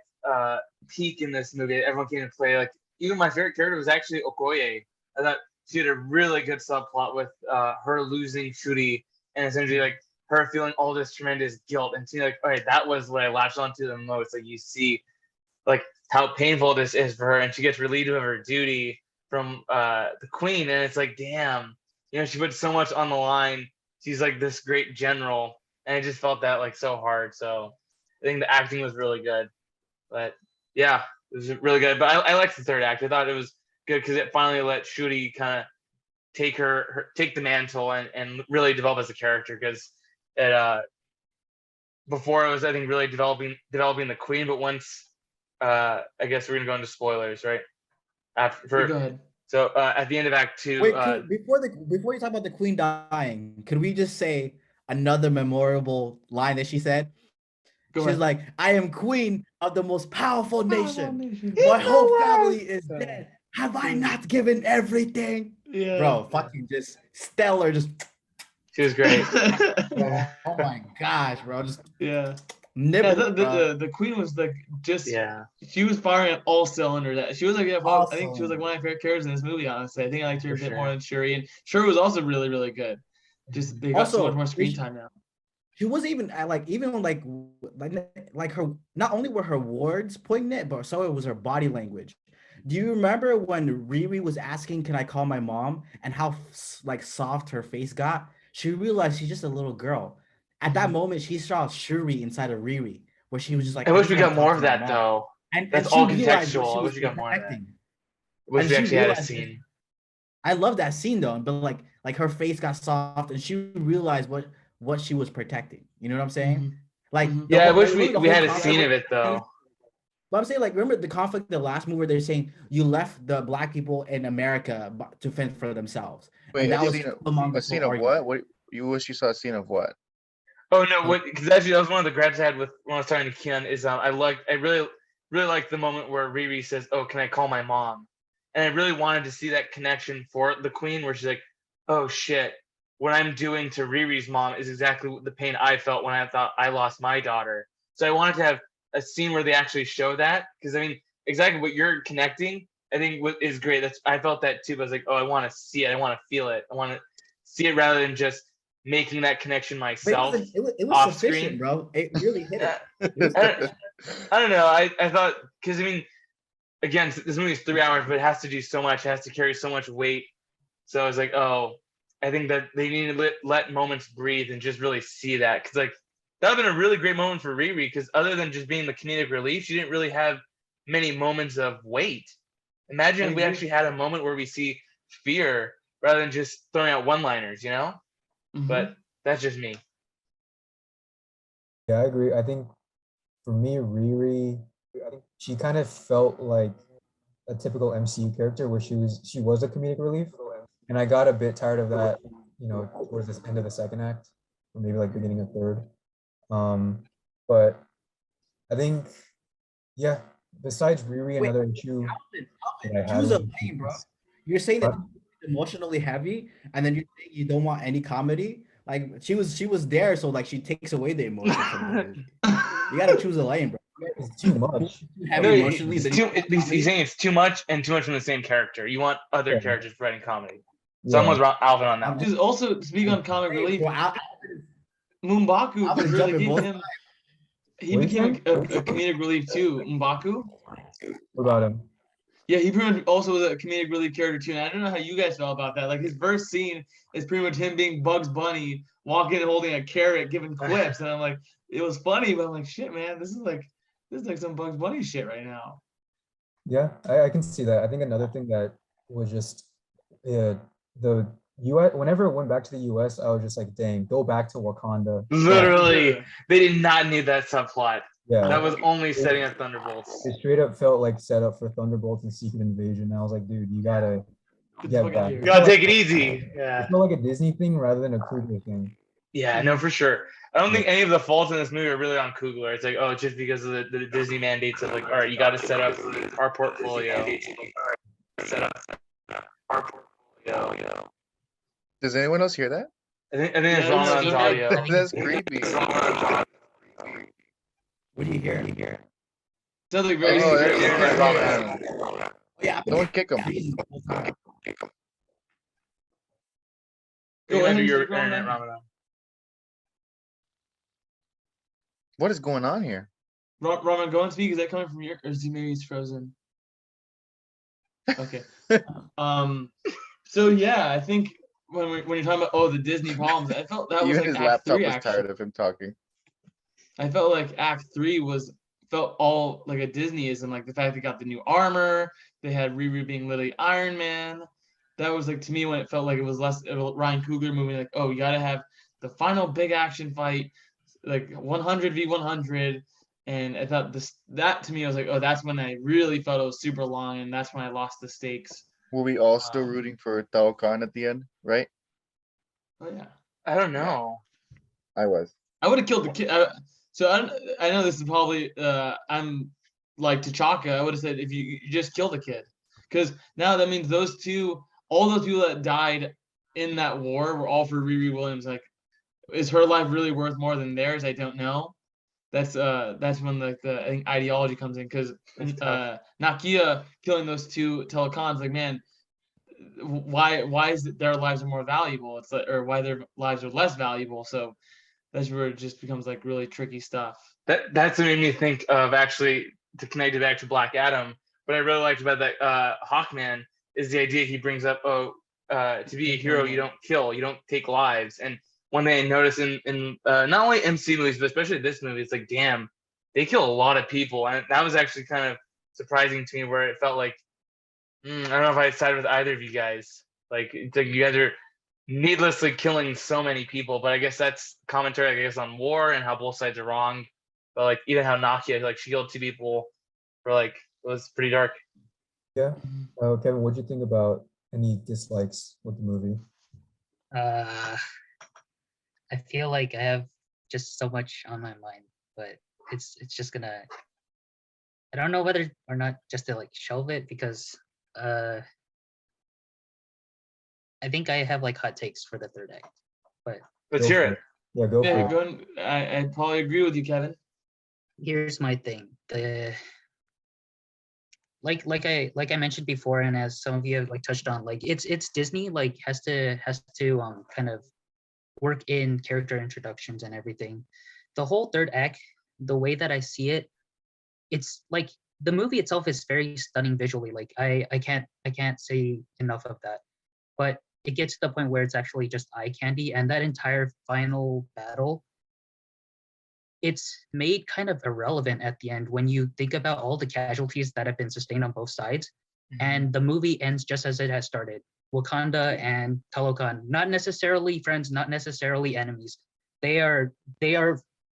peak in this movie. Everyone came to play. Like even my favorite character was actually Okoye. I thought she had a really good subplot with her losing Shuri and essentially like her feeling all this tremendous guilt and seeing like, all right, that was what I latched onto the most. Like you see, like how painful this is for her, and she gets relieved of her duty from the queen, and it's like, damn, she put so much on the line. She's like this great general, and I just felt that like so hard. So I think the acting was really good, but yeah, it was really good. But I liked the third act. I thought it was good because it finally let Shuri kind of take take the mantle and really develop as a character, because it before it was, I think, really developing the queen, but once I guess we're gonna go into spoilers, right? Go ahead. So at the end of Act 2, Wait, before you talk about the queen dying, could we just say another memorable line that she said? She's like, "I am queen of the most powerful nation. My whole family is dead. Have I not given everything?" Yeah. Bro, fucking just stellar. Just she was great. oh my gosh, bro. Just yeah. nibble. Yeah, the queen was like just Yeah. She was firing on all cylinders. She was like All I think she was like one of my favorite characters in this movie. Honestly, I think I liked her a For bit sure. more than Shuri, and Shuri was also really really good. Just they got so much more screen time now. She wasn't even like her. Not only were her words poignant, but so it was her body language. Do you remember when Riri was asking, "Can I call my mom?" and how like soft her face got? She realized she's just a little girl. At that moment, she saw Shuri inside of Riri, where she was just like, I wish just we wanna got talk more to of my that mom." though. And That's she all realized what contextual. she I was wish we got more of that. protecting. Wish And we she actually had a realized scene. I love that scene though, but like her face got soft and she realized what she was protecting. You know what I'm saying? Like the Yeah, I whole, wish remember the we whole had a conflict? scene of it though. But I'm saying, like, remember the conflict, the last movie where they're saying you left the black people in America to fend for themselves. Wait, And that a was scene of what? What you wish you saw a scene of what? Oh no, because actually that was one of the grabs I had with when I was talking to Kian. Is I really liked the moment where Riri says, "Oh, can I call my mom?" And I really wanted to see that connection for the queen, where she's like, "Oh shit, what I'm doing to Riri's mom is exactly the pain I felt when I thought I lost my daughter." So I wanted to have a scene where they actually show that, because I mean, exactly what you're connecting, I think is great. I felt that too. But I was like, "Oh, I want to see it. I want to feel it. I want to see it rather than just making that connection myself." It was off sufficient, screen. bro. It really hit it. I don't know. I thought, because I mean, again, this movie is 3 hours, but it has to do so much. It has to carry so much weight. So I was like, oh, I think that they need to let moments breathe and just really see that, because like that would have been a really great moment for Riri, because other than just being the comedic relief, she didn't really have many moments of weight. Imagine if we actually had a moment where we see fear rather than just throwing out one-liners, But that's just me. Yeah, I agree. I think for me, Riri, I think she kind of felt like a typical MCU character where she was a comedic relief, and I got a bit tired of that, towards this end of the second act, or maybe like beginning of third. But I think, yeah. Besides Riri, another issue that I had Choose a with lane, bro. You're saying that it's emotionally heavy, and then you're saying you don't want any comedy. Like she was there, so like she takes away the emotion from the movie. You gotta choose a lane, bro. It's too much. Heavy emotionally. He's saying it's too much and too much from the same character. You want other characters providing comedy. So I'm with Alvan on that. Just also speak on comic relief. M'Baku just really gave him. He became a comedic relief too. M'Baku. What about him? Yeah, he pretty much also was a comedic relief character too. And I don't know how you guys felt about that. Like his first scene is pretty much him being Bugs Bunny, walking and holding a carrot, giving quips, and I'm like, it was funny, but I'm like, shit, man, this is like some Bugs Bunny shit right now. Yeah, I can see that. I think another thing that was just the US, whenever it went back to the US, I was just like, dang, go back to Wakanda. Yeah, for Literally, sure. they did not need that subplot. Yeah, That was only setting it, up Thunderbolts. it straight up felt like set up for Thunderbolts and Secret Invasion. And I was like, dude, you gotta Get the get fuck out of back. here. You gotta take it easy. It Yeah. felt like a Disney thing rather than a Kruger thing. Yeah, no, for sure. I don't think Yeah. any of the faults in this movie are really on Coogler. It's like, oh, just because of the Disney mandates of like, all right, you got to set up our portfolio. Set up our portfolio. Does anyone else hear that? I think it's Yeah, Ramadan's no, audio. I think That's it's- creepy. What do you hear? Sounds like I very think Oh, you're that's hearing secret. Ramadan. Yeah, Someone kick him. Go You're ahead gonna do and your speak, Ramadan. internet, Ramadan. What is going on here? Roman, go and speak. Is that coming from your, or is he maybe he's frozen? Okay. So yeah, I think when you're talking about the Disney problems, I felt that was Even like his Act laptop 3 was actually. tired of him talking. I felt like Act 3 felt all like a Disneyism, like the fact they got the new armor, they had Riri being literally Iron Man. That was like to me when it felt like it was less Ryan Coogler movie, like, oh, you gotta have the final big action fight, like 100v100. And I thought that to me I was like, oh, that's when I really felt it was super long, and that's when I lost the stakes. Were we all still Um, rooting for Tao Khan at the end, right? Oh yeah. I don't know. I was. I would have killed the kid. I know this is probably I'm like T'Chaka. I would have said if you just kill the kid, because now that means all those people that died in that war were all for Riri Williams. Like, is her life really worth more than theirs? I don't know. That's when like the I think ideology comes in, because That's tough. Nakia killing those two Telecons, like, man, why is it their lives are more valuable? It's like, or why their lives are less valuable. So that's where it just becomes like really tricky stuff. That's what made me think of, actually, to connect it back to Black Adam. What I really liked about that Hawkman is the idea he brings up. Oh, to be a hero, you don't kill, you don't take lives. And one thing I noticed in not only MC movies, but especially this movie, it's like, damn, they kill a lot of people, and that was actually kind of surprising to me, where it felt like, I don't know if I side with either of you guys. Like, it's like you guys are needlessly killing so many people, but I guess that's commentary, I guess, on war and how both sides are wrong. But like, even how Nakia, like, she killed two people for like, it was pretty dark. Yeah. Kevin, what'd you think about any dislikes with the movie? I feel like I have just so much on my mind, but it's just gonna. I don't know whether or not just to like shelve it, because I think I have like hot takes for the third act. But Let's Go hear for it. Yeah, go Yeah, for it. go I probably agree with you, Kevin. here's my thing. Like I mentioned before, and as some of you have like touched on, like it's Disney like has to kind of work in character introductions and everything. The whole third act, the way that I see it, it's like the movie itself is very stunning visually. Like I can't say enough of that. But it gets to the point where it's actually just eye candy, and that entire final battle, it's made kind of irrelevant at the end when you think about all the casualties that have been sustained on both sides. And the movie ends just as it has started. Wakanda and Talokan, not necessarily friends, not necessarily enemies. They are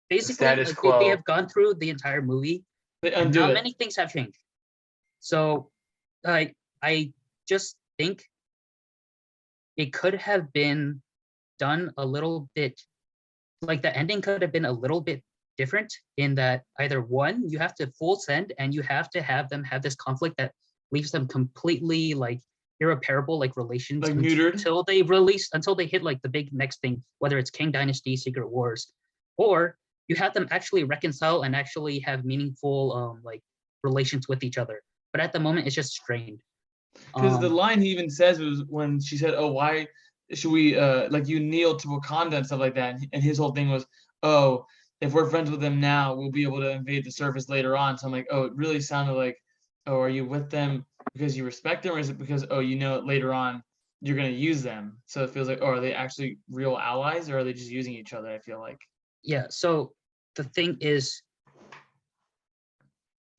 basically Status like they quo. have gone through the entire movie, They and undo not it. many things have changed. So I just think it could have been done a little bit, like the ending could have been a little bit different, in that either one, you have to full send and you have to have them have this conflict that leaves them completely like irreparable like relations, Like neutered. until they hit like the big next thing, whether it's King Dynasty, Secret Wars, or you have them actually reconcile and actually have meaningful like relations with each other. But at the moment it's just strained. Because the line he even says was when she said, "Oh, why should we like you kneel to Wakanda and stuff like that?" And his whole thing was, "Oh, if we're friends with them now, we'll be able to invade the surface later on." So I'm like, "Oh, it really sounded like, oh, are you with them because you respect them, or is it because, oh, you know later on you're gonna use them?" So it feels like, oh, are they actually real allies, or are they just using each other? I feel like. Yeah, so the thing is,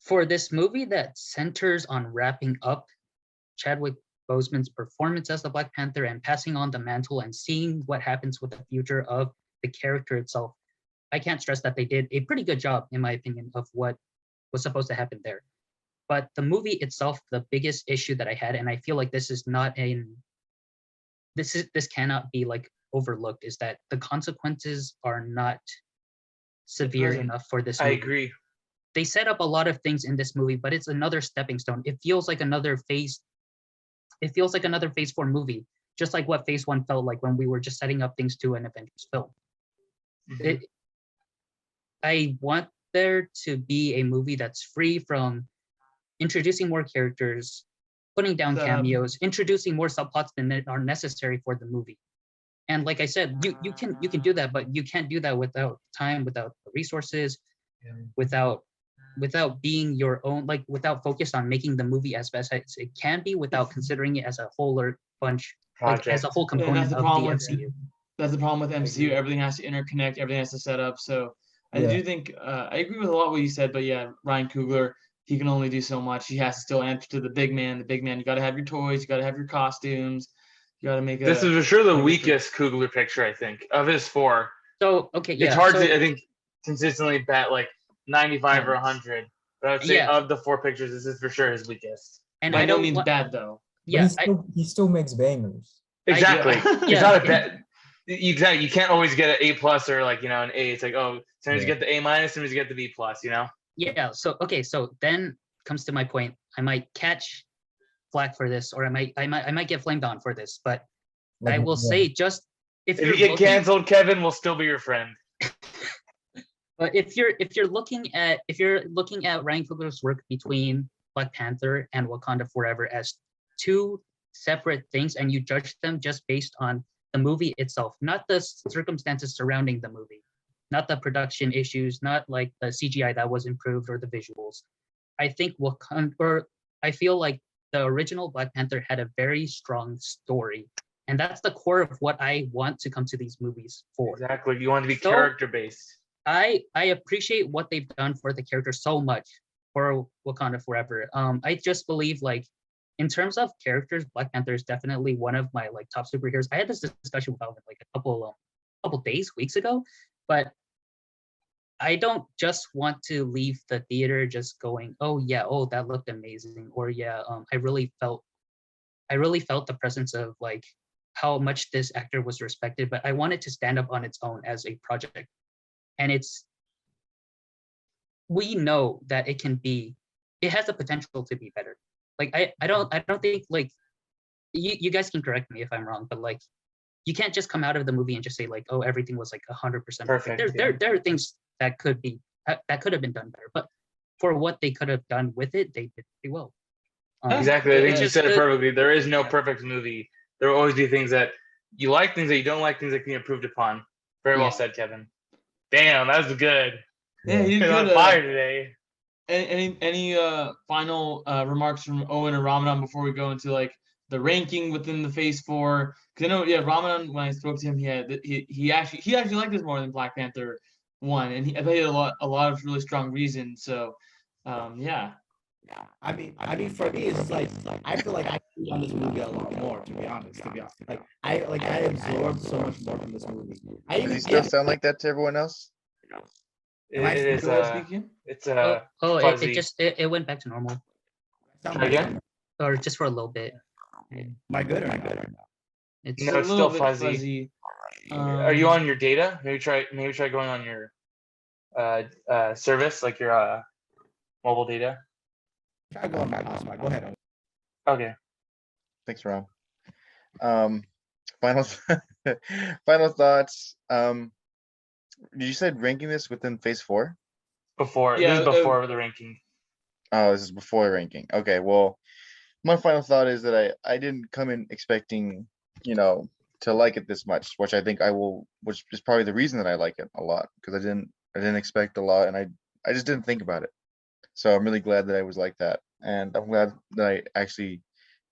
for this movie that centers on wrapping up Chadwick Boseman's performance as the Black Panther and passing on the mantle and seeing what happens with the future of the character itself, I can't stress that they did a pretty good job, in my opinion, of what was supposed to happen there. But the movie itself, the biggest issue that I had, and I feel like this is not this cannot be like overlooked, is that the consequences are not severe enough for this movie. I agree. They set up a lot of things in this movie, but it's another stepping stone. It feels like another phase. It feels like another Phase 4 movie, just like what Phase 1 felt like when we were just setting up things to an Avengers film. I want there to be a movie that's free from introducing more characters, putting down cameos, introducing more subplots than are necessary for the movie. And like I said, you can do that, but you can't do that without time, without resources, without being your own, like without focus on making the movie as best as it can be, without considering it as a whole or bunch, like as a whole component of the MCU. That's the problem with MCU. Everything has to interconnect. Everything has to set up. So I do think I agree with a lot of what you said. But yeah, Ryan Coogler, he can only do so much. He has to still answer to the big man. The big man. You got to have your toys. You got to have your costumes. You got to make. This is for sure the weakest Coogler picture, I think, of his 4. So okay, yeah, it's hard to, I think, consistently bet like 95 or 100. But I would say of the 4 pictures, this is for sure his weakest. And by no means bad though. Yeah, he still makes bangers. Exactly. It's not a bet. Exactly. You can't always get an A+ or like, you know, an A. It's like, oh, sometimes you get the A-, sometimes you get the B+, you know? Yeah. So okay. So then comes to my point. I might catch flack for this, or I might get flamed on for this, but I will say, just if you get canceled, Kevin will still be your friend. But if you're looking at Ryan Coogler's work between Black Panther and Wakanda Forever as 2 separate things, and you judge them just based on the movie itself, not the circumstances surrounding the movie, not the production issues, not like the CGI that was improved or the visuals, I think I feel like the original Black Panther had a very strong story, and that's the core of what I want to come to these movies for. Exactly. You want to be character based. I appreciate what they've done for the character so much for Wakanda Forever. I just believe, like, in terms of characters, Black Panther is definitely one of my like top superheroes. I had this discussion with Alvan like a couple weeks ago, but I don't just want to leave the theater just going, oh yeah, oh that looked amazing, or yeah, I really felt the presence of like how much this actor was respected, but I want it to stand up on its own as a project. And we know that it has the potential to be better. Like I don't think, like, you guys can correct me if I'm wrong, but like you can't just come out of the movie and just say like, oh, everything was like 100% perfect. There are things that could have been done better, but for what they could have done with it, they did pretty well. Exactly. I think you said it perfectly. There is no perfect movie. There will always be things that you like, things that you don't like, things that can be improved upon. Very well said, Kevin. Damn, that was good. Yeah, you did on fire today. Any final remarks from Owen or Ramadan before we go into like the ranking within the Phase 4? Because I know, Ramadan, when I spoke to him, he actually liked this more than Black Panther 1, and I bet he had a lot of really strong reasons. So, yeah. I mean, for me, it's like I feel like I feel on this movie a lot more. To be honest, like I absorbed so much more from this movie. Does he still sound like that to everyone else? It went back to normal. Again? Or just for a little bit. Am I good or not? It's still fuzzy. Are you on your data? Maybe try going on your service, like your mobile data. Try going back. Go ahead. Okay. Thanks, Rob. Final thoughts. You said ranking this within Phase 4? Before. This is before the ranking. Oh, this is before ranking. Okay, well, my final thought is that I didn't come in expecting, to like it this much, which I think I will, which is probably the reason that I like it a lot, because I didn't expect a lot, and I just didn't think about it. So I'm really glad that I was like that, and I'm glad that I actually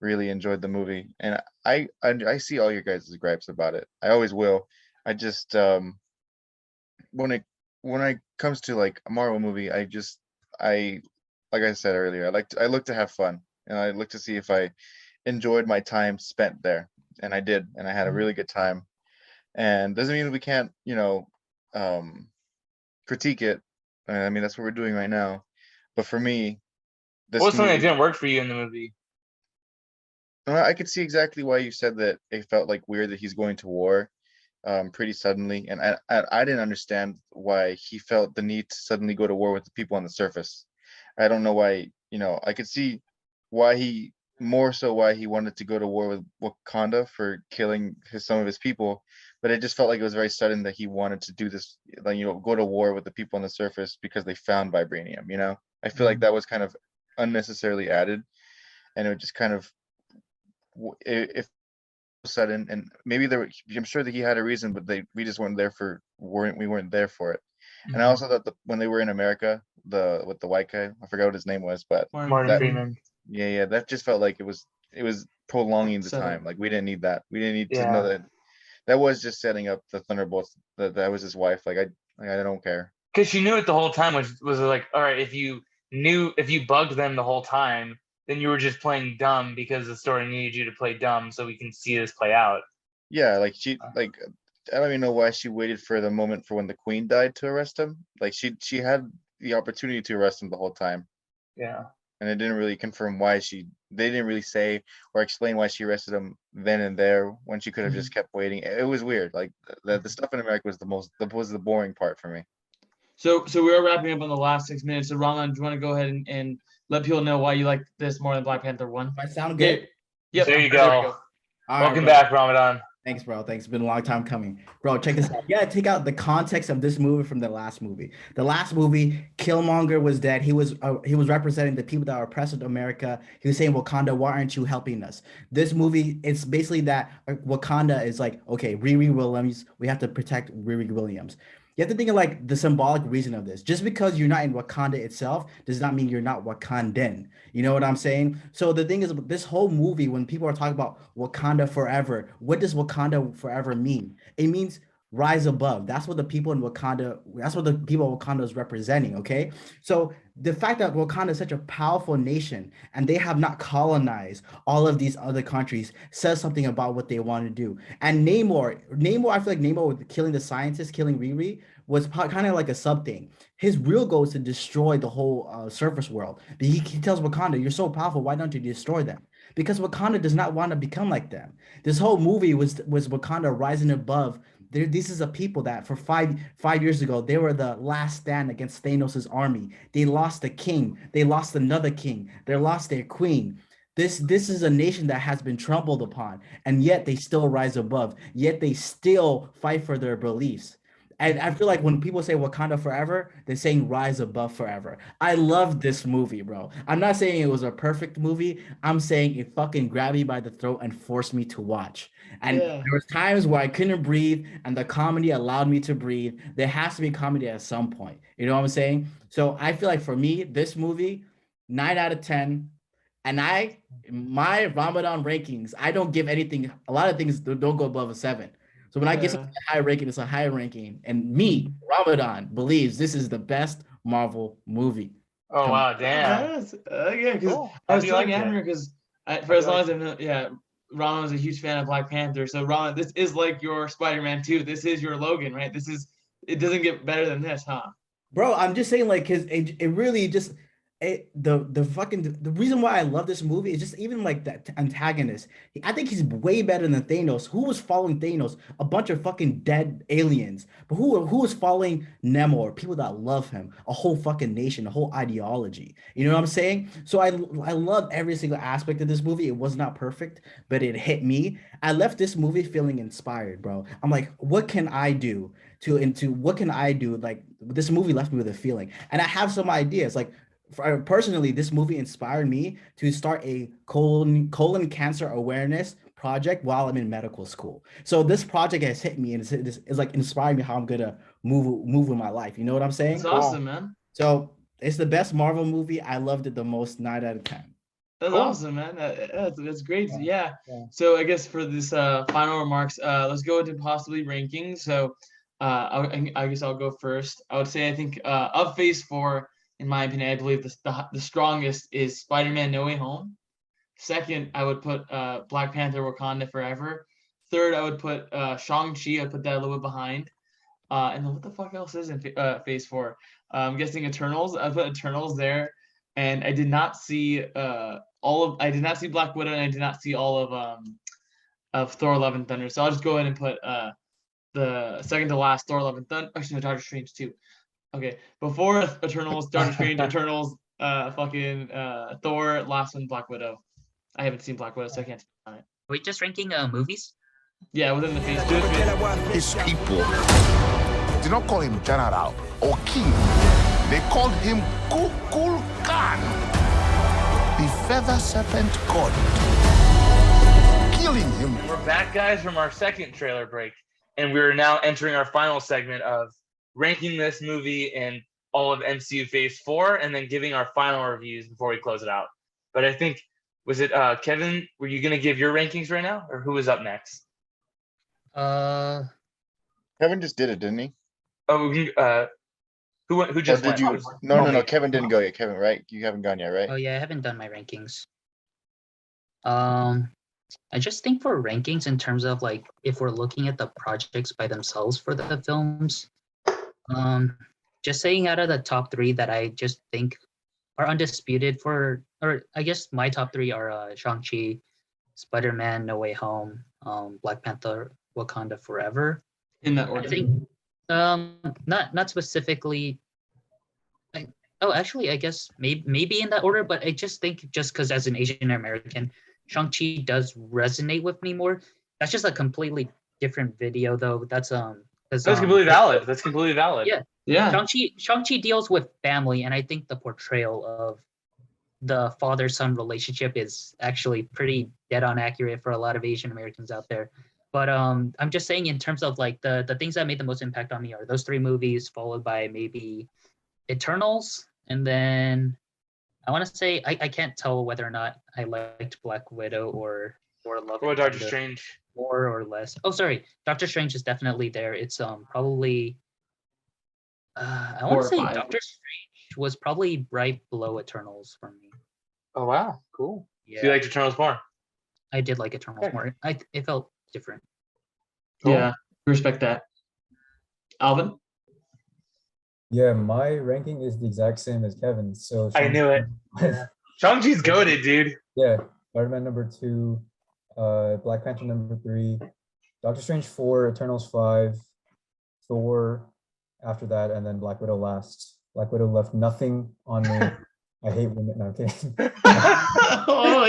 really enjoyed the movie. And I see all your guys' gripes about it. I always will. I just when it comes to like a Marvel movie, I like I said earlier, I look to have fun, and I look to see if I enjoyed my time spent there, and I did, and I had a really good time. And doesn't mean we can't, critique it. I mean, that's what we're doing right now. But for me, this What's something that movie, didn't work for you in the movie? I could see exactly why you said that it felt like weird that he's going to war pretty suddenly, and I didn't understand why he felt the need to suddenly go to war with the people on the surface. I don't know why, I could see why he more so why he wanted to go to war with Wakanda for killing some of his people, but it just felt like it was very sudden that he wanted to do this, like, go to war with the people on the surface because they found vibranium. I feel like that was kind of unnecessarily added, and it just kind of if sudden, and maybe I'm sure that he had a reason, but we just weren't there for it. And I also thought when they were in America, with the white guy, I forgot what his name was, but Martin Freeman. yeah, that just felt like it was prolonging the time. Like we didn't need that. We didn't need to know that was just setting up the Thunderbolts. That was his wife. Like I don't care. Because she knew it the whole time, was like, all right, if you bugged them the whole time, then you were just playing dumb because the story needed you to play dumb so we can see this play out. Yeah, like I don't even know why she waited for the moment for when the Queen died to arrest him. Like she had the opportunity to arrest him the whole time. Yeah. And it didn't really confirm why they didn't really say or explain why she arrested him then and there when she could have just kept waiting. It was weird. Like the stuff in America was the boring part for me. So we are wrapping up on the last 6 minutes. So Ron, do you want to go ahead and let people know why you like this more than Black Panther 1? I sound good. Yep. There you go. Welcome right, back, Ramadan. Thanks, bro. Thanks. It's been a long time coming. Bro, check this out. You gotta take out the context of this movie from the last movie. The last movie, Killmonger was dead. He was representing the people that are oppressed in America. He was saying, Wakanda, why aren't you helping us? This movie, it's basically that Wakanda is like, okay, Riri Williams, we have to protect Riri Williams. You have to think of like the symbolic reason of this. Just because you're not in Wakanda itself does not mean you're not Wakandan. You know what I'm saying? So the thing is, this whole movie, when people are talking about Wakanda forever, what does Wakanda forever mean? It means rise above. That's what the people in Wakanda, that's what the people of Wakanda is representing, okay? So the fact that Wakanda is such a powerful nation and they have not colonized all of these other countries says something about what they want to do. And Namor, I feel like Namor with killing the scientist, killing Riri, was kind of like a sub thing. His real goal is to destroy the whole surface world. But he tells Wakanda, you're so powerful, why don't you destroy them? Because Wakanda does not want to become like them. This whole movie was Wakanda rising above. This is a people that for five years ago, they were the last stand against Thanos' army. They lost a king. They lost another king. They lost their queen. This is a nation that has been trampled upon, and yet they still rise above. Yet they still fight for their beliefs. And I feel like when people say Wakanda forever, they're saying rise above forever. I love this movie, bro. I'm not saying it was a perfect movie. I'm saying it fucking grabbed me by the throat and forced me to watch. And there was times where I couldn't breathe, and the comedy allowed me to breathe. There has to be comedy at some point. You know what I'm saying? So I feel like for me, this movie, 9 out of 10. And my Ramadan rankings, I don't give anything. A lot of things don't go above a 7. So when I get something high ranking, it's a high ranking. And me, Ramadan, believes this is the best Marvel movie. Oh, wow, damn. Yeah, because I was telling Amir, because for as long as I know, Ron was a huge fan of Black Panther. So Ron, this is like your Spider-Man 2. This is your Logan, right? It doesn't get better than this, huh? Bro, I'm just saying, like, cause it really just the reason why I love this movie is just even like that antagonist. I think he's way better than Thanos. Who was following Thanos? A bunch of fucking dead aliens. But who was following Namor? People that love him. A whole fucking nation, a whole ideology. You know what I'm saying? So I love every single aspect of this movie. It was not perfect, but it hit me. I left this movie feeling inspired, bro. I'm like, what can I do what can I do? Like, this movie left me with a feeling, and I have some ideas. Like, personally, this movie inspired me to start a colon cancer awareness project while I'm in medical school. So this project has hit me, and it's like inspiring me how I'm gonna move with my life. You know what I'm saying? That's awesome, man. So it's the best Marvel movie. I loved it the most. 9 out of 10. That's awesome, man. That's great. Yeah. So I guess for this final remarks, let's go into possibly rankings. So I guess I'll go first. I would say I think of Phase 4, in my opinion, I believe the strongest is Spider-Man: No Way Home. Second, I would put Black Panther: Wakanda Forever. Third, I would put Shang-Chi. I put that a little bit behind. And then what the fuck else is in Phase 4? I'm guessing Eternals. I put Eternals there, and I did not see I did not see Black Widow, and I did not see all of Thor: Love and Thunder. So I'll just go ahead and put the second to last Thor: Love and Thunder. Actually, no, Doctor Strange too. Okay, before Eternals, Doctor Strange, Eternals, fucking Thor, last one Black Widow. I haven't seen Black Widow, so I can't speak on it. Are we just ranking movies? Yeah, within the Phase 2. His people did not call him general or king. They called him Kukul Khan, the feather serpent god. Killing him. We're back, guys, from our second trailer break, and we're now entering our final segment of ranking this movie in all of MCU Phase 4, and then giving our final reviews before we close it out. But I think, was it Kevin? Were you gonna give your rankings right now, or who was up next? Kevin just did it, didn't he? Oh, who just Or did went? you? No. Kevin didn't go yet. Kevin, right? You haven't gone yet, right? Oh yeah, I haven't done my rankings. I just think for rankings in terms of like if we're looking at the projects by themselves for the films, just saying out of the top 3 that I just think are undisputed or I guess my top 3 are Shang-Chi, Spider-Man: No Way Home, Black Panther: Wakanda Forever. In that I order. think not specifically. Actually, I guess maybe in that order, but I just think just because as an Asian American, Shang-Chi does resonate with me more. That's just a completely different video, though. That's completely valid. That's completely valid. Yeah. Shang-Chi deals with family, and I think the portrayal of the father-son relationship is actually pretty dead-on accurate for a lot of Asian Americans out there. But I'm just saying in terms of like the things that made the most impact on me are those 3 movies, followed by maybe Eternals, and then I want to say I can't tell whether or not I liked Black Widow or Love Or and Doctor Thunder Strange. more or less. Oh, sorry, Doctor Strange is definitely there. It's probably I want 4 to or say 5. Doctor Strange was probably right below Eternals for me. Oh wow, cool. Yeah, So you liked Eternals more? I did like Eternals Okay. more. It felt different. Cool. Yeah, respect that. Alvin? Yeah, my ranking is the exact same as Kevin's. So I knew it. Shang-Chi's goated, dude. Yeah, Spider-Man number 2, Black Panther number 3, Doctor Strange 4, Eternals 5, Thor after that, and then Black Widow last. Black Widow left nothing on me. I hate women. No, I'm kidding. Oh,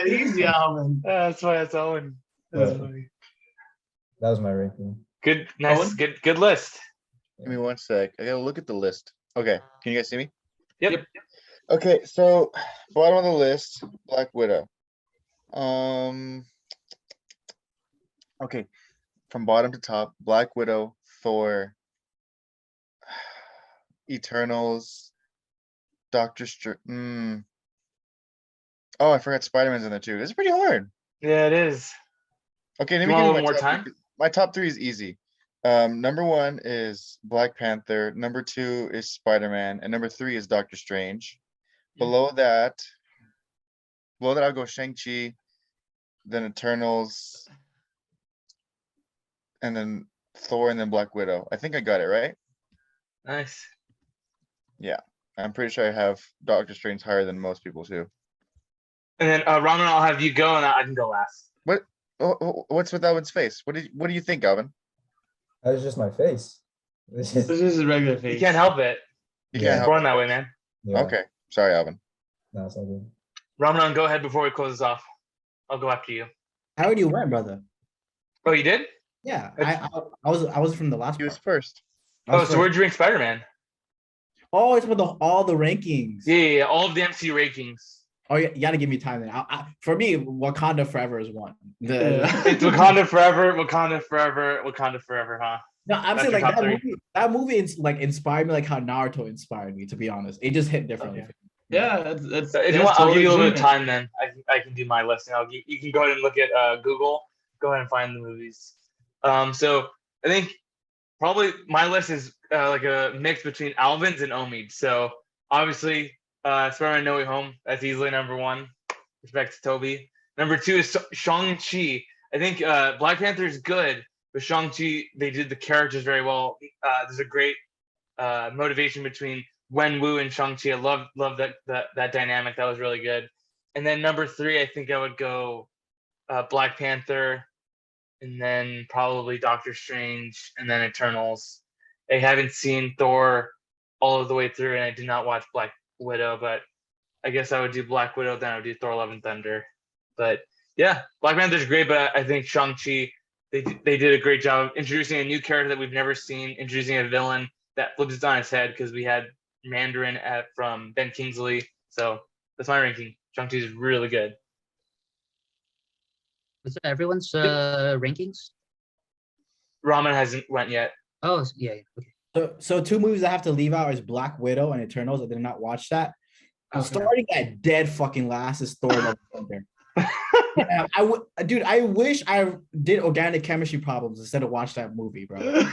easy, Alvin. That's why it's Owen. That's Right. funny. That was my ranking. Good, nice, Owen? good list. Give me one sec. I gotta look at the list. Okay, can you guys see me? Yep. Okay, so bottom of the list, Black Widow. Okay, from bottom to top, Black Widow, Thor, Eternals, Doctor Strange. Oh, I forgot Spider-Man's in there too. It's pretty hard. Yeah, it is. Okay, let You me want give a you little my more top time? three. My top 3 is easy. Number 1 is Black Panther. Number 2 is Spider-Man, and number 3 is Doctor Strange. Below that, I'll go Shang-Chi, then Eternals, and then Thor, and then Black Widow. I think I got it right. Nice. Yeah, I'm pretty sure I have Doctor Strange higher than most people too. And then Ramen, I'll have you go, and I can go last. What's with Alvin's face? What do you think, Alvin? That was just my face. This This is, is his regular You face. can't help it. You Yeah. can't help Born it. that way, man. yeah, Okay, sorry, Alvin. no, it's all good. Ramen, go ahead before we close this off. I'll go after you. I already went, brother. Oh, you did? Yeah, I was from the last He was part. first. I was Oh, so first. where'd you rank Spider-Man? Oh, it's with all the rankings. Yeah, all of the MCU rankings. Oh, you gotta give me time then. For me, Wakanda Forever is one. It's Wakanda Forever, Wakanda Forever, Wakanda Forever, huh? No, I'm That's saying your like top that three. movie. That movie is like inspired me like how Naruto inspired me. To be honest, it just hit differently. Okay. Yeah, that's So if you that's want, I'll give you a little bit of legitimate. time then. I can do my list, and you can go ahead and look at Google. Go ahead and find the movies. So I think probably my list is like a mix between Alvin's and Omid. So obviously, Spider-Man No Way Home. That's easily number one. Respect to Toby. Number two is Shang-Chi. I think Black Panther is good, but Shang-Chi, they did the characters very well. There's a great motivation between Wenwu and Shang-Chi. I love that dynamic. That was really good. And then number three, I think I would go Black Panther, and then probably Doctor Strange, and then Eternals. I haven't seen Thor all of the way through, and I did not watch Black Widow, but I guess I would do Black Widow, then I would do Thor: Love and Thunder. But yeah, Black Panther's great, but I think Shang-Chi, they did a great job of introducing a new character that we've never seen, introducing a villain that flips it on its head, because we had Mandarin from Ben Kingsley. So that's my ranking. Shang-Chi is really good. Was it everyone's rankings? Ramen hasn't went yet. Oh, yeah. Okay. So two movies I have to leave out is Black Widow and Eternals. I did not watch that. Okay. Starting at dead fucking last is Thor: Love and Thunder. Yeah, dude, I wish I did organic chemistry problems instead of watch that movie, bro.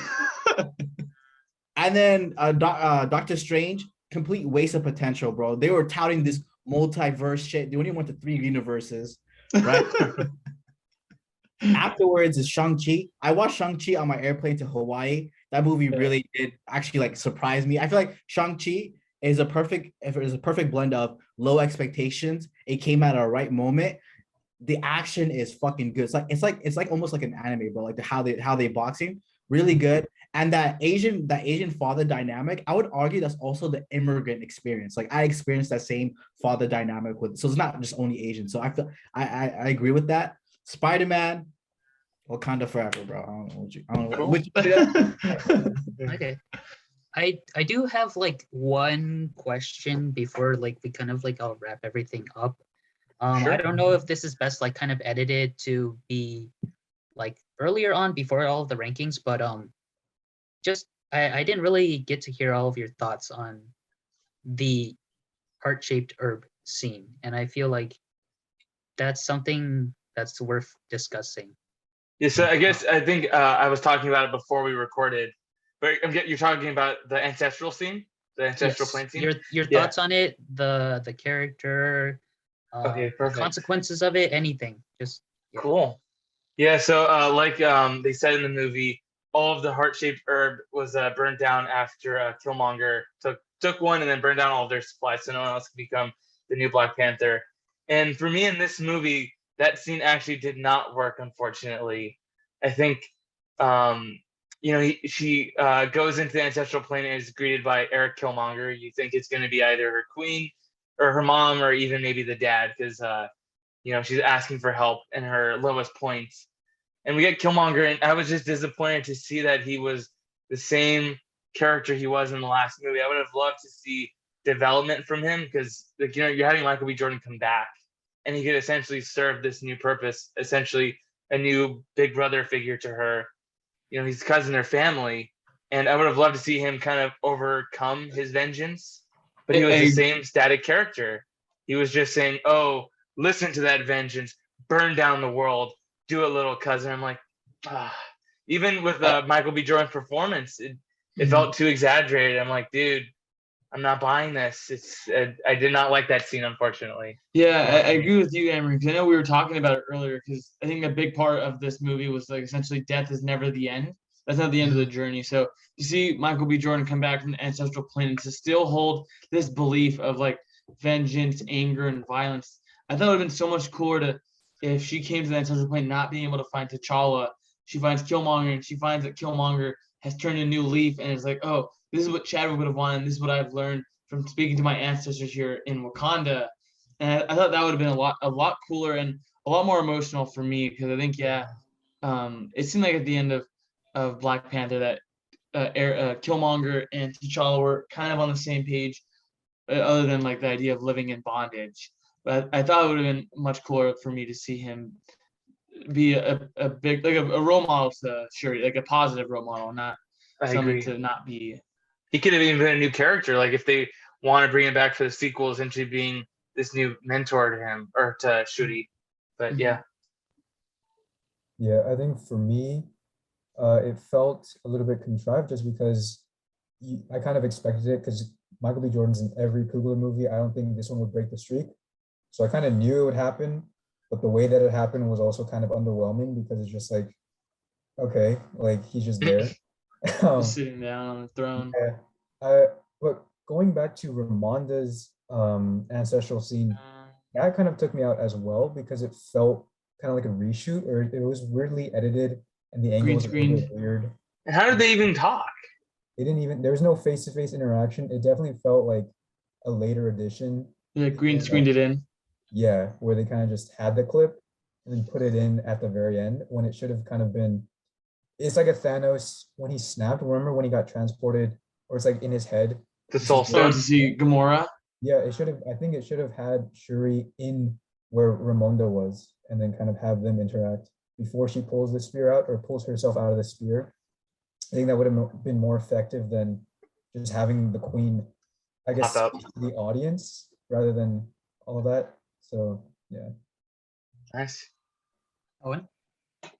And then Doctor Strange, complete waste of potential, bro. They were touting this multiverse shit. They only went to 3 universes, right? Afterwards is Shang-Chi. I watched Shang-Chi on my airplane to Hawaii. That movie really did actually like surprise me. I feel like Shang-Chi is a perfect blend of low expectations. It came at a right moment. The action is fucking good. It's like almost like an anime, bro. Like how they boxing, really good. And that Asian father dynamic, I would argue that's also the immigrant experience. Like I experienced that same father dynamic with, so it's not just only Asian. So I feel I agree with that. Spider-Man, Wakanda forever, bro. I don't know which. Okay. I do have like one question before like we kind of like I'll wrap everything up. Sure. I don't know if this is best like kind of edited to be like earlier on before all of the rankings, but just I didn't really get to hear all of your thoughts on the heart-shaped herb scene, and I feel like that's something that's worth discussing. Yeah, so I think I was talking about it before we recorded, but you're talking about the ancestral scene, the ancestral plane scene. Your thoughts on it, the character, Okay, the perfect. consequences of it, anything. Just Cool. Yeah, so like they said in the movie, all of the heart-shaped herb was burned down after Killmonger took one and then burned down all of their supplies, so no one else could become the new Black Panther. And for me in this movie, that scene actually did not work, unfortunately. I think, she goes into the ancestral plane and is greeted by Eric Killmonger. You think it's going to be either her queen or her mom or even maybe the dad, because she's asking for help in her lowest points. And we get Killmonger, and I was just disappointed to see that he was the same character he was in the last movie. I would have loved to see development from him, because you're having Michael B. Jordan come back, and he could essentially serve this new purpose, essentially a new big brother figure to her. He's cousin, their family, and I would have loved to see him kind of overcome his vengeance. But he was the same static character. He was just saying, "Oh, listen to that vengeance, burn down the world, do a little cousin." I'm like, even with Michael B. Jordan's performance, it felt too exaggerated. I'm like, dude, I'm not buying this. I did not like that scene, unfortunately. Yeah, I agree with you, Amir, because I know we were talking about it earlier, because I think a big part of this movie was like essentially death is never the end. That's not the end of the journey. So you see Michael B. Jordan come back from the ancestral plane and to still hold this belief of like vengeance, anger, and violence. I thought it would have been so much cooler if she came to the ancestral plane not being able to find T'Challa. She finds Killmonger, and she finds that Killmonger has turned a new leaf, and it's like, oh, this is what Chadwick would have wanted. This is what I've learned from speaking to my ancestors here in Wakanda. And I thought that would have been a lot cooler and a lot more emotional for me, because I think, it seemed like at the end of Black Panther that Killmonger and T'Challa were kind of on the same page, other than like the idea of living in bondage. But I thought it would have been much cooler for me to see him be a big, like a role model to Shuri, like a positive role model, not something to not be. He could have even been a new character, like if they want to bring him back for the sequel, essentially being this new mentor to him or to Shuri. But yeah. Yeah, I think for me, it felt a little bit contrived just because I kind of expected it, because Michael B. Jordan's in every Coogler movie. I don't think this one would break the streak. So I kind of knew it would happen, but the way that it happened was also kind of underwhelming because it's just like, okay, like he's just there. Just sitting down on the throne. Yeah. But going back to Ramonda's ancestral scene, that kind of took me out as well because it felt kind of like a reshoot, or it was weirdly edited and the angle Green was a little bit screen. weird. And how did they even talk? It didn't even, there was no face-to-face interaction. It definitely felt like a later edition. Yeah, green screened it in. Yeah, where they kind of just had the clip and then put it in at the very end when it should have kind of been, it's like a Thanos when he snapped. Remember when he got transported, or it's like in his head? The Soul Oh, Stone. to see Gamora. Yeah, it should have, I think it should have had Shuri in where Ramonda was and then kind of have them interact before she pulls the spear out or pulls herself out of the spear. I think that would have been more effective than just having the queen, I guess, Pop up. speak to the audience rather than all of that. So yeah. Nice. Owen? I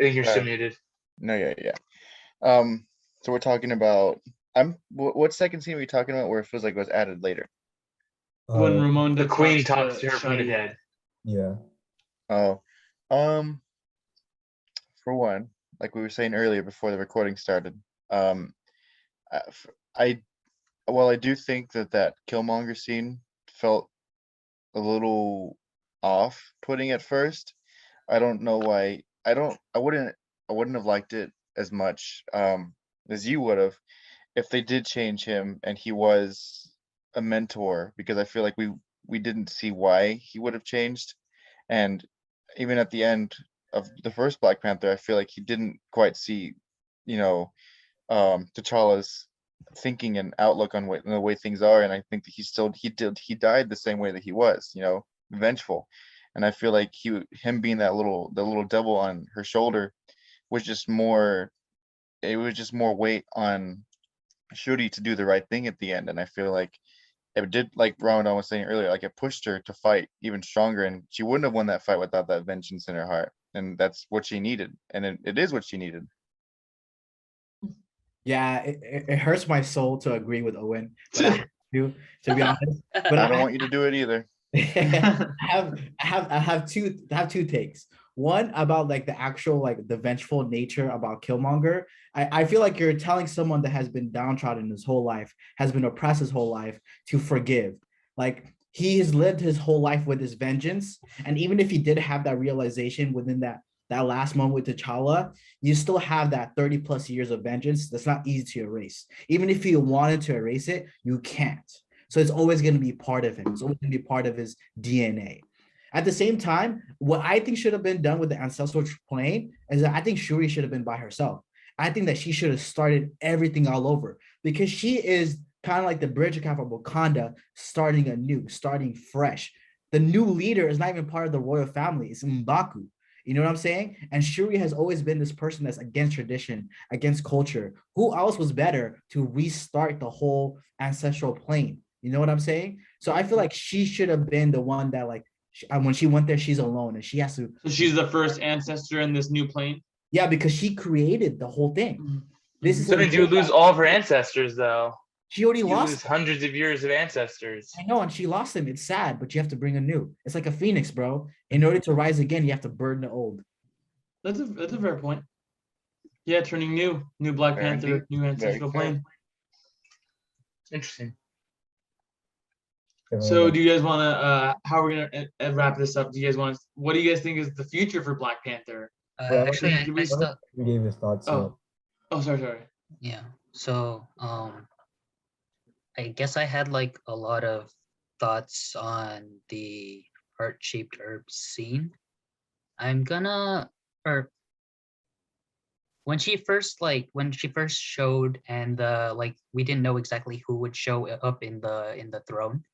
think you're Right. still muted. No, yeah. So we're talking about what second scene are we talking about where it feels like it was added later? When Ramonda The queen talks talks to her from the Shuri. dead. Yeah. Oh, for one, like we were saying earlier before the recording started, I while I do think that Killmonger scene felt a little off-putting at first, I don't know why. I wouldn't have liked it as much as you would have if they did change him and he was a mentor, because I feel like we didn't see why he would have changed. And even at the end of the first Black Panther, I feel like he didn't quite see, you know, T'Challa's thinking and outlook on the way things are. And I think that he died the same way that he was, vengeful. And I feel like him being the little devil on her shoulder was just more, it was just more weight on Shuri to do the right thing at the end. And I feel like it did, like Ramadan was saying earlier, like it pushed her to fight even stronger, and she wouldn't have won that fight without that vengeance in her heart. And that's what she needed. And it is what she needed. Yeah, it hurts my soul to agree with Owen, but I have to be honest. But I don't want you to do it either. I have two takes. One about like the actual like the vengeful nature about Killmonger. I feel like you're telling someone that has been downtrodden his whole life, has been oppressed his whole life, to forgive. Like he has lived his whole life with his vengeance, and even if he did have that realization within that last moment with T'Challa, you still have that 30 plus years of vengeance that's not easy to erase. Even if you wanted to erase it, you can't. So it's always going to be part of him. It's always going to be part of his DNA. At the same time, what I think should have been done with the ancestral plane is that I think Shuri should have been by herself. I think that she should have started everything all over, because she is kind of like the bridge of Wakanda, starting anew, starting fresh. The new leader is not even part of the royal family. It's M'Baku. You know what I'm saying? And Shuri has always been this person that's against tradition, against culture. Who else was better to restart the whole ancestral plane? You know what I'm saying? So I feel like she should have been the one that, like, when she went there, she's alone and she has to. So she's the first ancestor in this new plane? Yeah, because she created the whole thing. This is So means you lose all of her ancestors, though. She already You lost lose hundreds of years of ancestors. I know, and she lost them. It's sad, but you have to bring a new. It's like a phoenix, bro. In order to rise again, you have to burn the old. That's a fair point. Yeah, turning new Black Very Panther, deep. new ancestral Very fair. plane. Interesting. So do you guys want to, how are we going to wrap this up? Do you guys want to, what do you guys think is the future for Black Panther? Actually, Did we I still, We gave his thoughts. Sorry. yeah. So, I guess I had like a lot of thoughts on the heart-shaped herb scene. Or when she first showed, and like we didn't know exactly who would show up in the throne.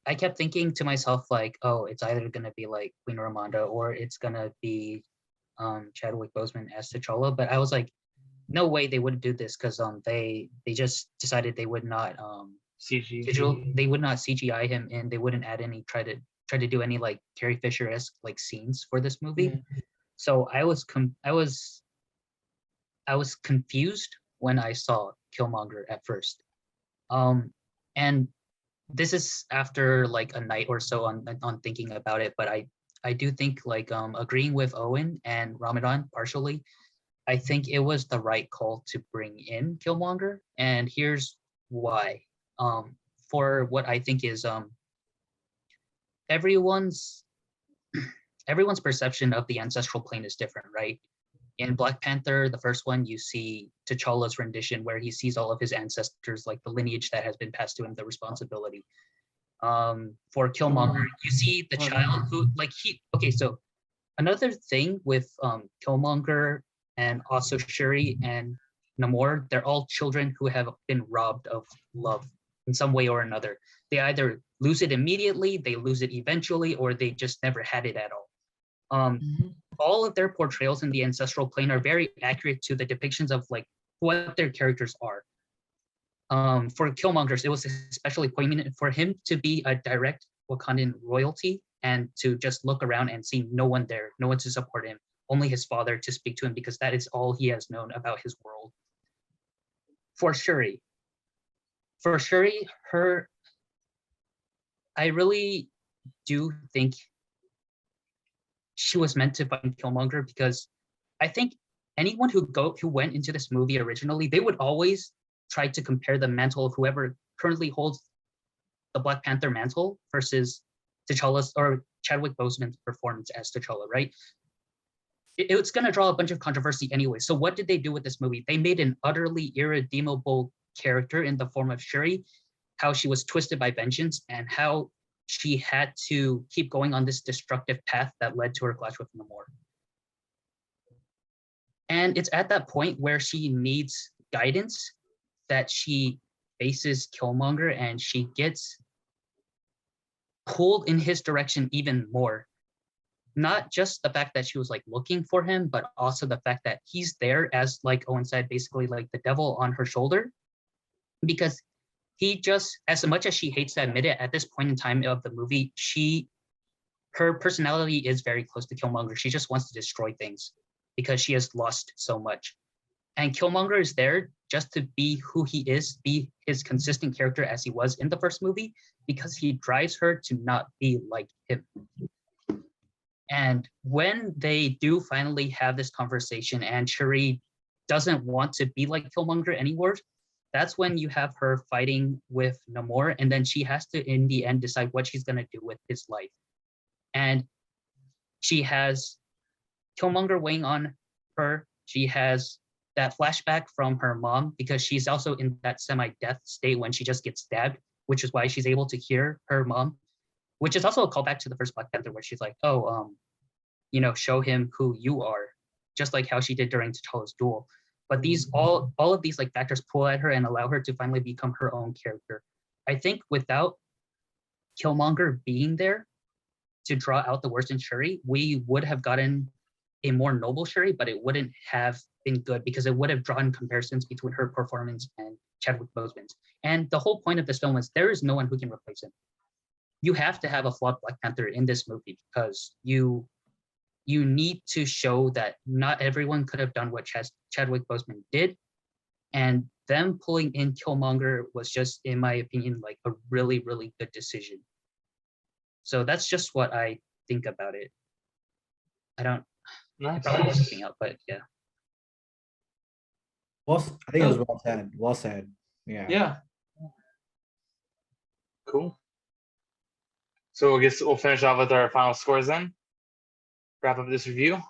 I kept thinking to myself like, oh, it's either gonna be like Queen Ramonda or it's gonna be Chadwick Boseman as T'Challa. But I was like, no way they would do this, because they just decided they would not they would not CGI him, and they wouldn't add any try to do any like Carrie Fisher-esque like scenes for this movie. So I was I was confused when I saw Killmonger at first. And this is after like a night or so on thinking about it, but I do think like agreeing with Owen and Ramadan partially, I think it was the right call to bring in Killmonger, and here's why. For what I think is everyone's everyone's perception of the ancestral plane is different, right? In Black Panther, the first one, you see T'Challa's rendition where he sees all of his ancestors, like the lineage that has been passed to him, the responsibility. For Killmonger, you see the child who, like okay, so another thing with Killmonger and also Shuri and Namor, they're all children who have been robbed of love in some way or another. They either lose it immediately, they lose it eventually, or they just never had it at all. All of their portrayals in the ancestral plane are very accurate to the depictions of like what their characters are. For Killmongers, it was especially poignant for him to be a direct Wakandan royalty and to just look around and see no one there, no one to support him, only his father to speak to him because that is all he has known about his world. For Shuri, I really do think she was meant to find Killmonger because I think anyone who went into this movie originally, they would always try to compare the mantle of whoever currently holds the Black Panther mantle versus T'Challa's or Chadwick Boseman's performance as T'Challa, right? It's going to draw a bunch of controversy anyway. So what did they do with this movie? They made an utterly irredeemable character in the form of Shuri, how she was twisted by vengeance and how she had to keep going on this destructive path that led to her clash with Namor. And it's at that point where she needs guidance that she faces Killmonger and she gets pulled in his direction even more. Not just the fact that she was like looking for him, but also the fact that he's there as, like Owen said, basically like the devil on her shoulder. Because he just, as much as she hates to admit it, at this point in time of the movie, her personality is very close to Killmonger. She just wants to destroy things because she has lost so much. And Killmonger is there just to be who he is, be his consistent character as he was in the first movie, because he drives her to not be like him. And when they do finally have this conversation and Shuri doesn't want to be like Killmonger anymore, that's when you have her fighting with Namor, and then she has to, in the end, decide what she's going to do with his life. And she has Killmonger weighing on her. She has that flashback from her mom because she's also in that semi-death state when she just gets stabbed, which is why she's able to hear her mom, which is also a callback to the first Black Panther where she's like, show him who you are, just like how she did during T'Challa's duel. But these all of these like factors pull at her and allow her to finally become her own character. I think without Killmonger being there to draw out the worst in Shuri, we would have gotten a more noble Shuri, but it wouldn't have been good because it would have drawn comparisons between her performance and Chadwick Boseman's. And the whole point of this film is there is no one who can replace him. You have to have a flawed Black Panther in this movie because you need to show that not everyone could have done what Chadwick Boseman did. And them pulling in Killmonger was just, in my opinion, like a really, really good decision. So that's just what I think about it. I probably was looking up, but yeah. Well, I think it was well said. Well said. Yeah. Yeah. Cool. So I guess we'll finish off with our final scores then. Wrap up this review.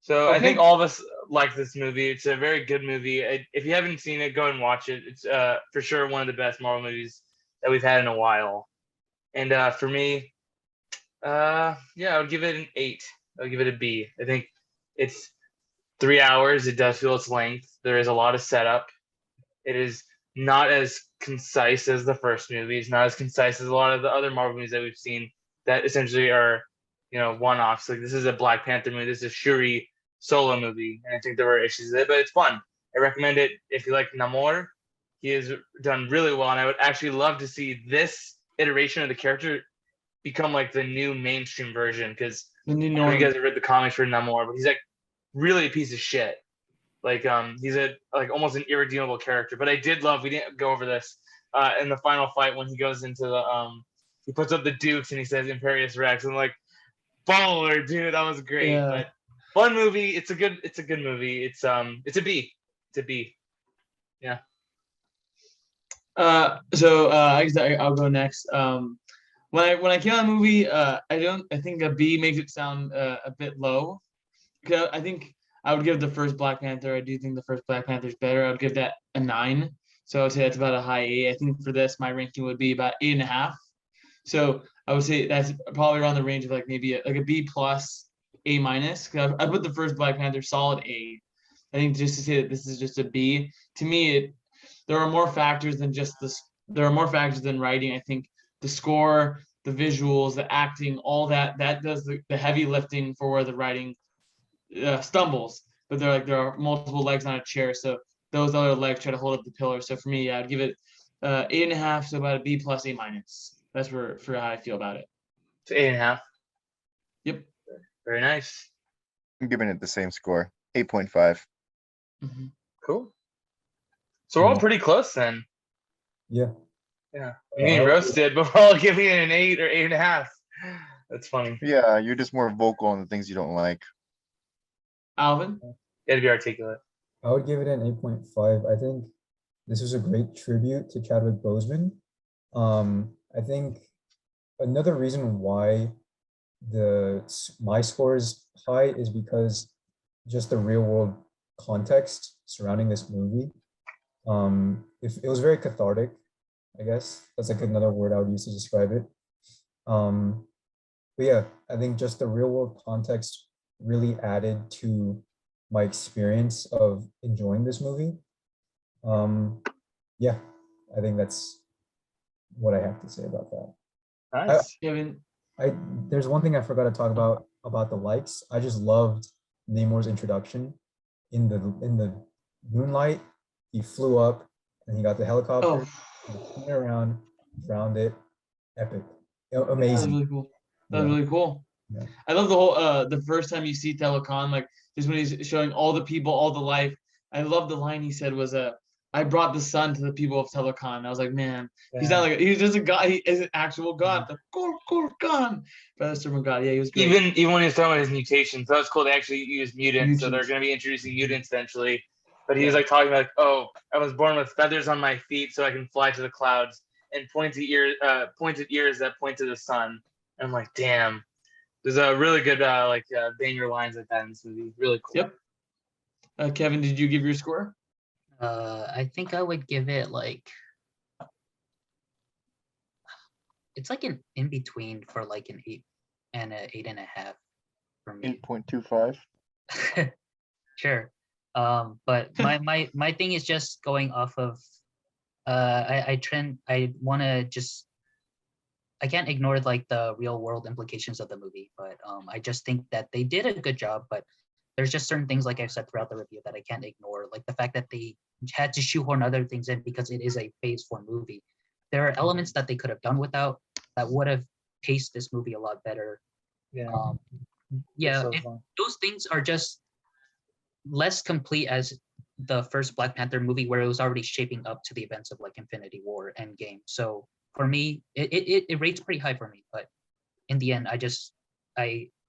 So Okay. I think all of us like this movie. It's a very good movie. If you haven't seen it, go and watch it. It's for sure one of the best Marvel movies that we've had in a while. And for me, I would give it an 8. I would give it a B. I think it's 3 hours. It does feel its length. There is a lot of setup. It is not as concise as the first movie. It's not as concise as a lot of the other Marvel movies that we've seen that essentially are, one-offs. Like this is a Black Panther movie. This is a Shuri solo movie, and I think there were issues with it, but it's fun. I recommend it if you like Namor. He has done really well, and I would actually love to see this iteration of the character become like the new mainstream version, because I don't know if you guys have read the comics for Namor, but he's like really a piece of shit. Like he's a like almost an irredeemable character. But I did love, we didn't go over this in the final fight when he goes into the he puts up the dukes and he says Imperious Rex. I'm like, baller, dude, that was great. Yeah. But fun movie. It's a good movie. It's a B. It's a B. Yeah. I guess I'll go next. When I came on the movie, I think a B makes it sound a bit low. 'Cause I think I would give the first Black Panther. I do think the first Black Panther is better. I would give that a 9. So I would say that's about a high A. I think for this, my ranking would be about 8.5. So I would say that's probably around the range of like maybe like a B plus, A minus. Cause I put the first Black Panther solid A. I think just to say that this is just a B. To me, there are more factors than just this. There are more factors than writing. I think the score, the visuals, the acting, all that does the heavy lifting for where the writing stumbles. But there are multiple legs on a chair, so those other legs try to hold up the pillar. So for me, I'd give it 8.5, so about a B plus, A minus. That's for how I feel about it. It's 8.5. Yep. Very nice. I'm giving it the same score, 8.5. Mm-hmm. Cool. So we're all pretty close then. Yeah. Yeah. I'm getting roasted, but we're all giving it an 8 or 8.5. That's funny. Yeah, you're just more vocal on the things you don't like. Alvin? You gotta be articulate. I would give it an 8.5. I think this was a great tribute to Chadwick Boseman. I think another reason why my score is high is because just the real world context surrounding this movie. It was very cathartic, I guess. That's like another word I would use to describe it. But yeah, I think just the real world context really added to my experience of enjoying this movie. Yeah, I think that's what I have to say about that. Nice. There's one thing I forgot to talk about the likes. I just loved Namor's introduction in the moonlight. He flew up and he got the helicopter, went around, drowned it. Epic, amazing. That was really cool. That was really cool. Yeah. I love the whole the first time you see Telecon, like just when he's showing all the people, all the life. I love the line he said was I brought the sun to the people of Telecon. I was like, man, he's not like he's just a god. He is an actual god. The Khan. Brother Sermon God. Yeah, he was great. Even when he was talking about his mutations, that was cool. They actually use mutants, so they're going to be introducing mutants eventually. But he was like talking about, oh, I was born with feathers on my feet so I can fly to the clouds, and pointed ears that point to the sun. And I'm like, damn, there's a really good banger lines like that in this movie. Really cool. Yep. Kevin, did you give your score? I think I would give it like, it's like an in between for like an 8 and an 8.5 for me. 8.25. Sure. But my thing is just going off of I can't ignore like the real world implications of the movie, but I just think that they did a good job. But there's just certain things, like I've said throughout the review, that I can't ignore, like the fact that they had to shoehorn other things in because it is a phase 4 movie. There are elements that they could have done without that would have paced this movie a lot better. Those things are just less complete as the first Black Panther movie, where it was already shaping up to the events of like Infinity War Endgame. So for me, it rates pretty high for me, but in the end, I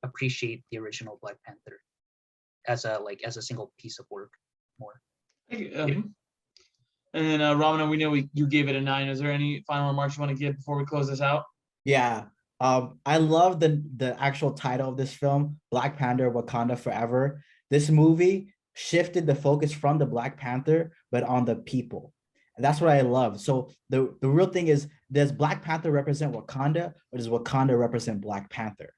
appreciate the original Black Panther as a single piece of work more. And then Ramana, we know you gave it a 9. Is there any final remarks you want to give before we close this out? Yeah. I love the actual title of this film, Black Panther: Wakanda Forever. This movie shifted the focus from the Black Panther, but on the people. And that's what I love. So the real thing is, does Black Panther represent Wakanda, or does Wakanda represent Black Panther?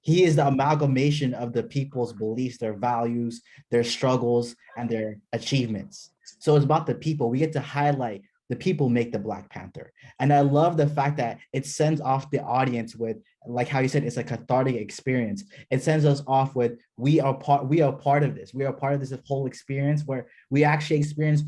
He is the amalgamation of the people's beliefs, their values, their struggles, and their achievements. So it's about the people. We get to highlight the people make the Black Panther. And I love the fact that it sends off the audience with, like how you said, it's a cathartic experience. It sends us off with, we are part of this. We are part of this whole experience where we actually experience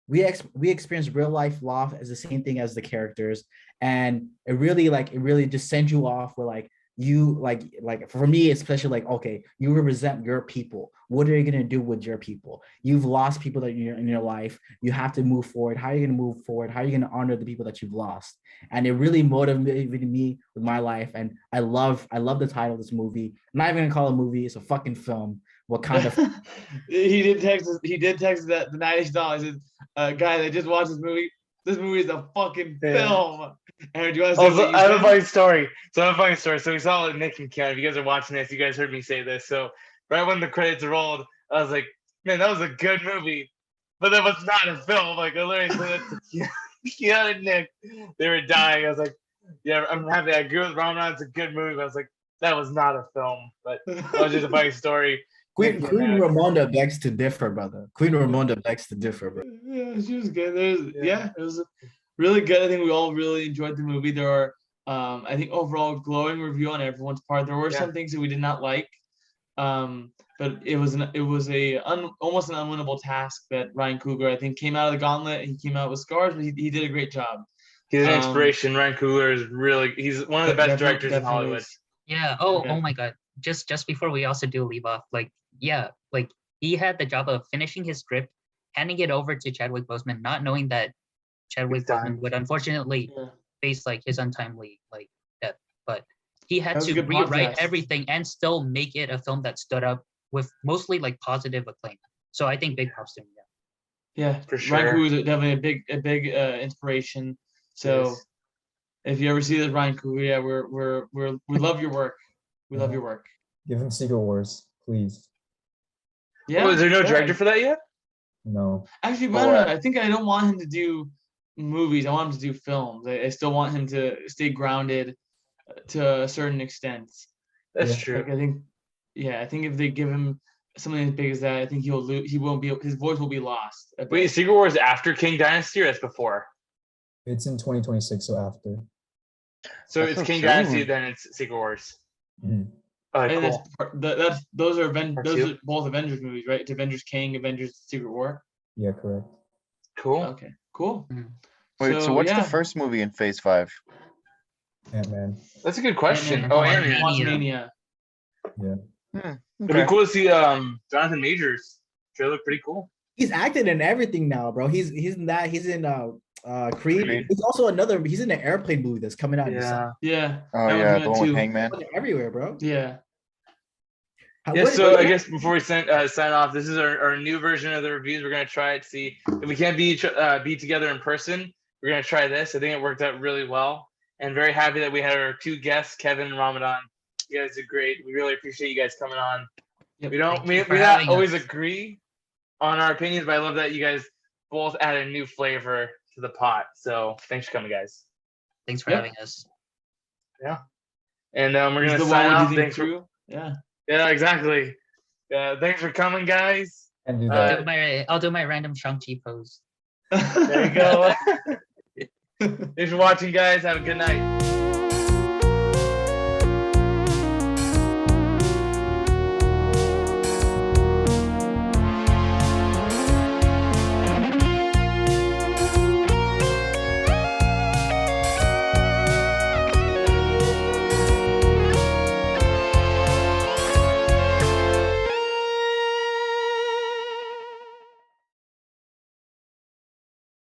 real life loss as the same thing as the characters. And it really just sends you off with like, you like for me, especially like, okay, you represent your people. What are you gonna do with your people? You've lost people that you're in your life. You have to move forward. How are you gonna move forward? How are you gonna honor the people that you've lost? And it really motivated me with my life. And I love the title of this movie. I'm not even gonna call it a movie, it's a fucking film. What kind of He did text us that the $90. He said, guy that just watched this movie. This movie is a fucking film. And do you want to say Also, what you I have a said? funny story. So we saw Nick and Kev. If you guys are watching this, you guys heard me say this. So right when the credits rolled, I was like, man, that was a good movie. But that was not a film. Like, I literally said that to Kev and Nick. They were dying. I was like, yeah, I'm happy. I agree with Ramadan. It's a good movie. But I was like, that was not a film. But that was just a funny story. Queen Ramonda begs to differ, brother. Queen Ramonda begs to differ, bro. Yeah, she was good. It was really good. I think we all really enjoyed the movie. There are, I think, overall glowing review on everyone's part. There were some things that we did not like, but it was almost an unwinnable task that Ryan Coogler, I think, came out of the gauntlet. He came out with scars, but he did a great job. He's an inspiration. Ryan Coogler is he's one of the best directors in Hollywood. Yeah. Oh my God. Just before we also do leave off, like he had the job of finishing his script, handing it over to Chadwick Boseman, not knowing that Chadwick Boseman would unfortunately face like his untimely like death. But he had to rewrite everything and still make it a film that stood up with mostly like positive acclaim. So I think big props to him. Yeah, for sure. Ryan Coogler is definitely a big inspiration. So if you ever see this Ryan Coogler, we love your work. We love your work. Give him Secret Wars, please. Yeah. Is there no director for that yet? No. Actually, I don't know. I think I don't want him to do movies. I want him to do films. I still want him to stay grounded to a certain extent. That's true. Like, I think if they give him something as big as that, I think he won't be, his voice will be lost. Wait, Secret Wars after King Dynasty or that's before? It's in 2026, so after. So it's King Dynasty, then it's Secret Wars. Mhm. Cool. Those are both Avengers movies, right? It's Avengers King, Avengers Secret War. Yeah, correct. Cool. Okay, cool. Wait, so what's the first movie in Phase 5? Ant-Man. That's a good question. Ant-Man. Yeah. It'd be cool to see Jonathan Majors. Trailer looked pretty cool. He's acting in everything now, bro. He's in that. He's in Creed. He's also he's in an airplane movie that's coming out. Yeah. Oh yeah, the one with Hangman. Everywhere, bro. Yeah. So I guess before we sign off, this is our new version of the reviews. We're gonna try it, see if we can't be together in person. We're gonna try this. I think it worked out really well, and very happy that we had our two guests, Kevin and Ramadan. You guys did great. We really appreciate you guys coming on. Yep. We not always agree on our opinions, but I love that you guys both added a new flavor to the pot. So thanks for coming, guys. Thanks for having us. Yeah. And we're gonna sign off. Thanks for Yeah, exactly. Thanks for coming, guys. And do that. I'll do my random Shang-Chi pose. There you go. Thanks for watching, guys. Have a good night.